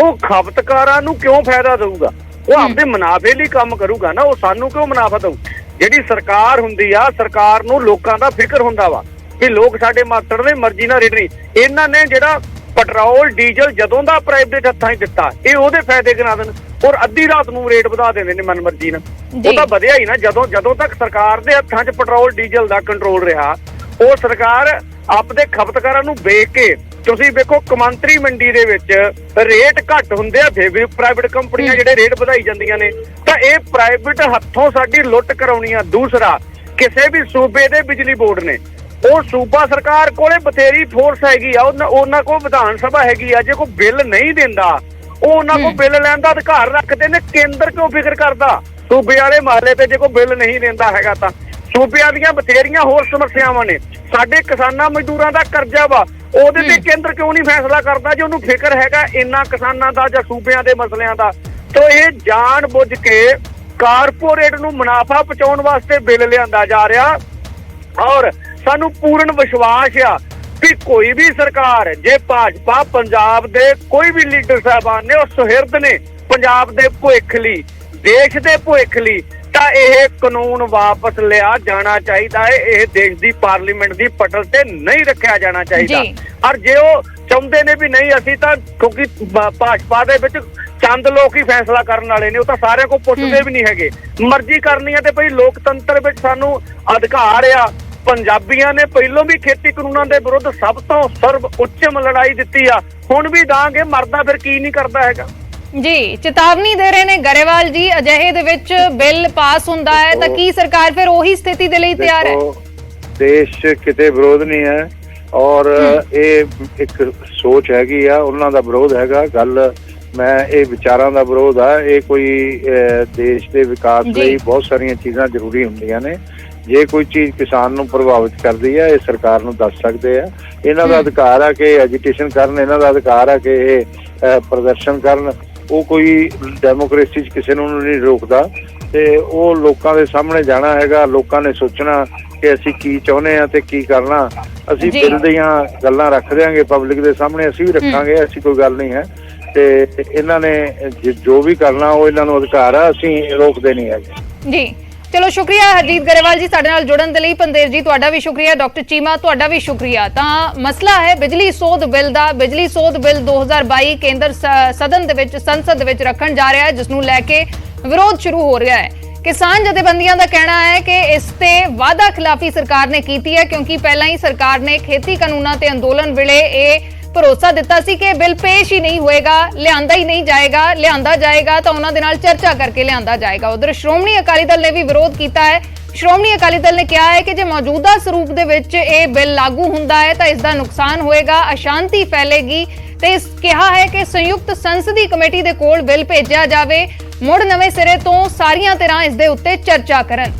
ਉਹ ਖਪਤਕਾਰਾਂ ਨੂੰ ਕਿਉਂ ਫਾਇਦਾ ਦਊਗਾ? ਉਹ ਆਪਦੇ ਮੁਨਾਫੇ ਲਈ ਕੰਮ ਕਰੂਗਾ ਨਾ, ਉਹ ਸਾਨੂੰ ਕਿਉਂ ਮੁਨਾਫਾ ਦਊ? ਜਿਹੜੀ ਸਰਕਾਰ ਹੁੰਦੀ ਆ, ਸਰਕਾਰ ਨੂੰ ਲੋਕਾਂ ਦਾ ਫਿਕਰ ਹੁੰਦਾ ਵਾ ਕਿ ਲੋਕ ਸਾਡੇ ਮਾਤੜ ਨੇ, ਮਰਜ਼ੀ ਨਾਲ ਰੇਟ ਨਹੀਂ। ਇਹਨਾਂ ਨੇ ਜਿਹੜਾ ਪੈਟਰੋਲ ਡੀਜ਼ਲ ਜਦੋਂ ਦਾ ਪ੍ਰਾਈਵੇਟ ਹੱਥਾਂ 'ਚ ਦਿੱਤਾ, ਇਹ ਉਹਦੇ ਫਾਇਦੇ ਗਿਣਾ ਦੇਣ ਔਰ ਅੱਧੀ ਰਾਤ ਨੂੰ ਰੇਟ ਵਧਾ ਦਿੰਦੇ ਨੇ ਮਨਮਰਜ਼ੀ ਨਾਲ। ਉਹ ਤਾਂ ਵਧਿਆ ਹੀ ਨਾ, ਜਦੋਂ ਤੱਕ ਸਰਕਾਰ ਦੇ ਹੱਥਾਂ 'ਚ ਪੈਟਰੋਲ ਡੀਜ਼ਲ ਦਾ ਕੰਟਰੋਲ ਰਿਹਾ, ਉਹ ਸਰਕਾਰ ਆਪਦੇ ਖਪਤਕਾਰਾਂ ਨੂੰ ਵੇਖ ਕੇ, ਤੁਸੀਂ ਵੇਖੋ ਕੌਮਾਂਤਰੀ ਮੰਡੀ ਦੇ ਵਿੱਚ ਰੇਟ ਘੱਟ ਹੁੰਦੇ ਆ, ਫਿਰ ਵੀ ਪ੍ਰਾਈਵੇਟ ਕੰਪਨੀਆਂ ਜਿਹੜੇ ਰੇਟ ਵਧਾਈ ਜਾਂਦੀਆਂ ਨੇ। ਤਾਂ ਇਹ ਪ੍ਰਾਈਵੇਟ ਹੱਥੋਂ ਸਾਡੀ ਲੁੱਟ ਕਰਾਉਣੀ ਆ। ਦੂਸਰਾ, ਕਿਸੇ ਵੀ ਸੂਬੇ ਦੇ ਬਿਜਲੀ ਬੋਰਡ ਨੇ, ਉਹ ਸੂਬਾ ਸਰਕਾਰ ਕੋਲੇ ਬਥੇਰੀ ਫੋਰਸ ਹੈਗੀ ਆ, ਉਹਨਾਂ ਕੋਲ ਵਿਧਾਨ ਸਭਾ ਹੈਗੀ ਆ। ਜੇ ਕੋਈ ਬਿੱਲ ਨਹੀਂ ਦਿੰਦਾ, ਉਹ ਉਹਨਾਂ ਕੋਲ ਬਿੱਲ ਲੈਣ ਦਾ ਅਧਿਕਾਰ ਰੱਖਦੇ ਨੇ। ਕੇਂਦਰ ਕਿਉਂ ਫਿਕਰ ਕਰਦਾ? ਸੂਬੇ ਵਾਲੇ ਮਹੱਲੇ ਤੇ ਜੇ ਕੋਈ ਬਿੱਲ ਨਹੀਂ ਦਿੰਦਾ ਹੈਗਾ ਤਾਂ ਸੂਬਿਆਂ ਦੀਆਂ ਬਥੇਰੀਆਂ ਹੋਰ ਸਮੱਸਿਆਵਾਂ ਨੇ। ਸਾਡੇ ਕਿਸਾਨਾਂ ਮਜ਼ਦੂਰਾਂ ਦਾ ਕਰਜ਼ਾ ਵਾ, ਉਹਦੇ ਤੇ ਕੇਂਦਰ ਕਿਉਂ ਨਹੀਂ ਫੈਸਲਾ ਕਰਦਾ ਜੇ ਉਹਨੂੰ ਫਿਕਰ ਹੈਗਾ ਇੰਨਾ ਕਿਸਾਨਾਂ ਦਾ ਜਾਂ ਸੂਬਿਆਂ ਦੇ ਮਸਲਿਆਂ ਦਾ? ਤਾਂ ਇਹ ਜਾਣ ਬੁੱਝ ਕੇ ਕਾਰਪੋਰੇਟ ਨੂੰ ਮੁਨਾਫਾ ਪਹੁੰਚਾਉਣ ਵਾਸਤੇ ਬਿੱਲ ਲਿਆਂਦਾ ਜਾ ਰਿਹਾ। ਔਰ ਸਾਨੂੰ ਪੂਰਨ ਵਿਸ਼ਵਾਸ ਆ ਕਿ ਕੋਈ ਵੀ ਸਰਕਾਰ, ਜੇ ਭਾਜਪਾ ਪੰਜਾਬ ਦੇ ਕੋਈ ਵੀ ਲੀਡਰ ਸਾਹਿਬਾਨ ਨੇ, ਉਹ ਸੁਹਿਰਦ ਨੇ ਪੰਜਾਬ ਦੇ ਭਵਿੱਖ ਲਈ, ਦੇਸ਼ ਦੇ ਭਵਿੱਖ ਲਈ, ਤਾਂ ਇਹ ਕਾਨੂੰਨ ਵਾਪਸ ਲਿਆ ਜਾਣਾ ਚਾਹੀਦਾ ਹੈ। ਇਹ ਦੇਸ਼ ਦੀ ਪਾਰਲੀਮੈਂਟ ਦੀ ਪਟਲ ਤੇ ਨਹੀਂ ਰੱਖਿਆ ਜਾਣਾ ਚਾਹੀਦਾ। ਔਰ ਜੇ ਉਹ ਚਾਹੁੰਦੇ ਨੇ ਵੀ ਨਹੀਂ ਅਸੀਂ ਤਾਂ, ਕਿਉਂਕਿ ਭਾਜਪਾ ਦੇ ਵਿੱਚ ਚੰਦ ਲੋਕ ਹੀ ਫੈਸਲਾ ਕਰਨ ਵਾਲੇ ਨੇ, ਉਹ ਤਾਂ ਸਾਰਿਆਂ ਕੋਲ ਪੁੱਛਦੇ ਵੀ ਨਹੀਂ ਹੈਗੇ, ਮਰਜ਼ੀ ਕਰਨੀ ਹੈ। ਤੇ ਭਈ ਲੋਕਤੰਤਰ ਵਿੱਚ ਸਾਨੂੰ ਅਧਿਕਾਰ ਆ। ਪੰਜਾਬੀਆਂ ਨੇ ਪਹਿਲੋਂ ਵੀ ਖੇਤੀ ਕਾਨੂੰਨਾਂ ਦੇ ਵਿਰੁੱਧ ਸਭ ਤੋਂ ਸਰਬ ਉੱਚਮ ਲੜਾਈ ਦਿੱਤੀ ਆ, ਹੁਣ ਵੀ ਦਾਂਗੇ। ਮਰਦਾ ਫਿਰ ਕੀ ਨਹੀਂ ਕਰਦਾ ਹੈਗਾ। ਜੀ ਚੇਤਾਵਨੀ ਦੇ ਰਹੇ ਨੇ ਗਰੇਵਾਲ ਜੀ, ਅਜਿਹੇ ਦੇ ਵਿੱਚ ਬਿੱਲ ਪਾਸ ਹੁੰਦਾ ਹੈ ਤਾਂ ਕੀ ਸਰਕਾਰ ਫਿਰ ਉਹੀ ਸਥਿਤੀ ਦੇ ਲਈ ਤਿਆਰ ਹੈ? ਦੇਸ਼ ਕਿਤੇ ਵਿਰੋਧ ਨਹੀਂ ਹੈ, ਔਰ ਇਹ ਇੱਕ ਸੋਚ ਹੈਗੀ ਆ, ਉਹਨਾਂ ਦਾ ਵਿਰੋਧ ਹੈਗਾ। ਗੱਲ ਮੈਂ ਇਹ ਵਿਚਾਰਾਂ ਦਾ ਵਿਰੋਧ ਆ। ਇਹ ਕੋਈ ਦੇਸ਼ ਦੇ ਵਿਕਾਸ ਲਈ ਬਹੁਤ ਸਾਰੀਆਂ ਚੀਜ਼ਾਂ ਜ਼ਰੂਰੀ ਹੁੰਦੀਆਂ ਨੇ। ਜੇ ਕੋਈ ਚੀਜ਼ ਕਿਸਾਨ ਨੂੰ ਪ੍ਰਭਾਵਿਤ ਕਰਦੀ ਹੈ, ਇਹ ਸਰਕਾਰ ਨੂੰ ਦੱਸ ਸਕਦੇ ਆ। ਇਹਨਾਂ ਦਾ ਅਧਿਕਾਰ ਆ ਕਿ ਐਜੀਟੇਸ਼ਨ ਕਰਨ, ਇਹਨਾਂ ਦਾ ਅਧਿਕਾਰ ਆ ਕਿ ਇਹ ਪ੍ਰਦਰਸ਼ਨ ਕਰਨ। ਉਹ ਕੋਈ ਡੈਮੋਕ੍ਰੇਸੀ 'ਚ ਕਿਸੇ ਨੂੰ ਨਹੀਂ ਰੋਕਦਾ, ਤੇ ਉਹ ਲੋਕਾਂ ਦੇ ਸਾਹਮਣੇ ਜਾਣਾ ਹੈਗਾ। ਲੋਕਾਂ ਨੇ ਸੋਚਣਾ ਕਿ ਅਸੀਂ ਕੀ ਚਾਹੁੰਦੇ ਆ ਤੇ ਕੀ ਕਰਨਾ। ਅਸੀਂ ਬਿੱਲ ਦੀਆਂ ਗੱਲਾਂ ਰੱਖ ਦਿਆਂਗੇ ਪਬਲਿਕ ਦੇ ਸਾਹਮਣੇ, ਅਸੀਂ ਵੀ ਰੱਖਾਂਗੇ, ਐਸੀ ਕੋਈ ਗੱਲ ਨਹੀਂ ਹੈ। ਤੇ ਇਹਨਾਂ ਨੇ ਜੋ ਵੀ ਕਰਨਾ ਉਹ ਇਹਨਾਂ ਨੂੰ ਅਧਿਕਾਰ ਆ, ਅਸੀਂ ਰੋਕਦੇ ਨਹੀਂ ਹੈਗੇ। ਜੀ ਚਲੋ ਸ਼ੁਕਰੀਆ ਹਰਜੀਤ ਗਰੇਵਾਲ ਜੀ ਸਾਡੇ ਨਾਲ ਜੁੜਨ ਦੇ ਲਈ। ਪੰਦੇਰ ਜੀ ਤੁਹਾਡਾ ਵੀ ਸ਼ੁਕਰੀਆ, ਡਾਕਟਰ ਚੀਮਾ ਤੁਹਾਡਾ ਵੀ ਸ਼ੁਕਰੀਆ। ਤਾਂ ਮਸਲਾ ਹੈ ਬਿਜਲੀ ਸੋਧ ਬਿੱਲ ਦਾ। ਬਿਜਲੀ ਸੋਧ ਬਿੱਲ 2022 ਕੇਂਦਰ ਸਦਨ ਦੇ ਵਿੱਚ, ਸੰਸਦ ਦੇ ਵਿੱਚ ਰੱਖਣ ਜਾ ਰਿਹਾ ਹੈ, ਜਿਸ ਨੂੰ ਲੈ ਕੇ ਵਿਰੋਧ ਸ਼ੁਰੂ ਹੋ ਰਿਹਾ ਹੈ। ਕਿਸਾਨ ਜਥੇਬੰਦੀਆਂ ਦਾ ਕਹਿਣਾ ਹੈ ਕਿ ਇਸ ਤੇ ਵਾਅਦਾ ਖਿਲਾਫੀ ਸਰਕਾਰ ਨੇ ਕੀਤੀ ਹੈ, ਕਿਉਂਕਿ ਪਹਿਲਾਂ ਹੀ ਸਰਕਾਰ ਨੇ ਖੇਤੀ ਕਾਨੂੰਨਾਂ ਤੇ ਅੰਦੋਲਨ ਵੇਲੇ ਇਹ ਭਰੋਸਾ ਦਿੱਤਾ ਸੀ ਕਿ ਬਿੱਲ ਪੇਸ਼ ਹੀ ਨਹੀਂ ਹੋਏਗਾ, ਲਿਆਂਦਾ ਹੀ ਨਹੀਂ ਜਾਏਗਾ, ਲਿਆਂਦਾ ਜਾਏਗਾ ਤਾਂ ਉਹਨਾਂ ਦੇ ਨਾਲ ਚਰਚਾ ਕਰਕੇ ਲਿਆਂਦਾ ਜਾਏਗਾ। ਉਧਰ ਸ਼੍ਰੋਮਣੀ ਅਕਾਲੀ ਦਲ ਨੇ ਵੀ ਵਿਰੋਧ ਕੀਤਾ ਹੈ। ਸ਼੍ਰੋਮਣੀ ਅਕਾਲੀ ਦਲ ਨੇ ਕਿਹਾ ਹੈ ਕਿ ਜੇ ਮੌਜੂਦਾ ਸਰੂਪ ਦੇ ਵਿੱਚ ਇਹ ਬਿੱਲ ਲਾਗੂ ਹੁੰਦਾ ਹੈ ਤਾਂ ਇਸ ਦਾ ਨੁਕਸਾਨ ਹੋਏਗਾ, ਅਸ਼ਾਂਤੀ ਫੈਲੇਗੀ, ਤੇ ਇਸ ਕਿਹਾ ਹੈ ਕਿ ਸੰਯੁਕਤ ਸੰਸਦੀ ਕਮੇਟੀ ਦੇ ਕੋਲ ਬਿੱਲ ਭੇਜਿਆ ਜਾਵੇ, ਮੁੜ ਨਵੇਂ ਸਿਰੇ ਤੋਂ ਸਾਰੀਆਂ ਧਿਰਾਂ ਇਸ ਦੇ ਉੱਤੇ ਚਰਚਾ ਕਰਨ।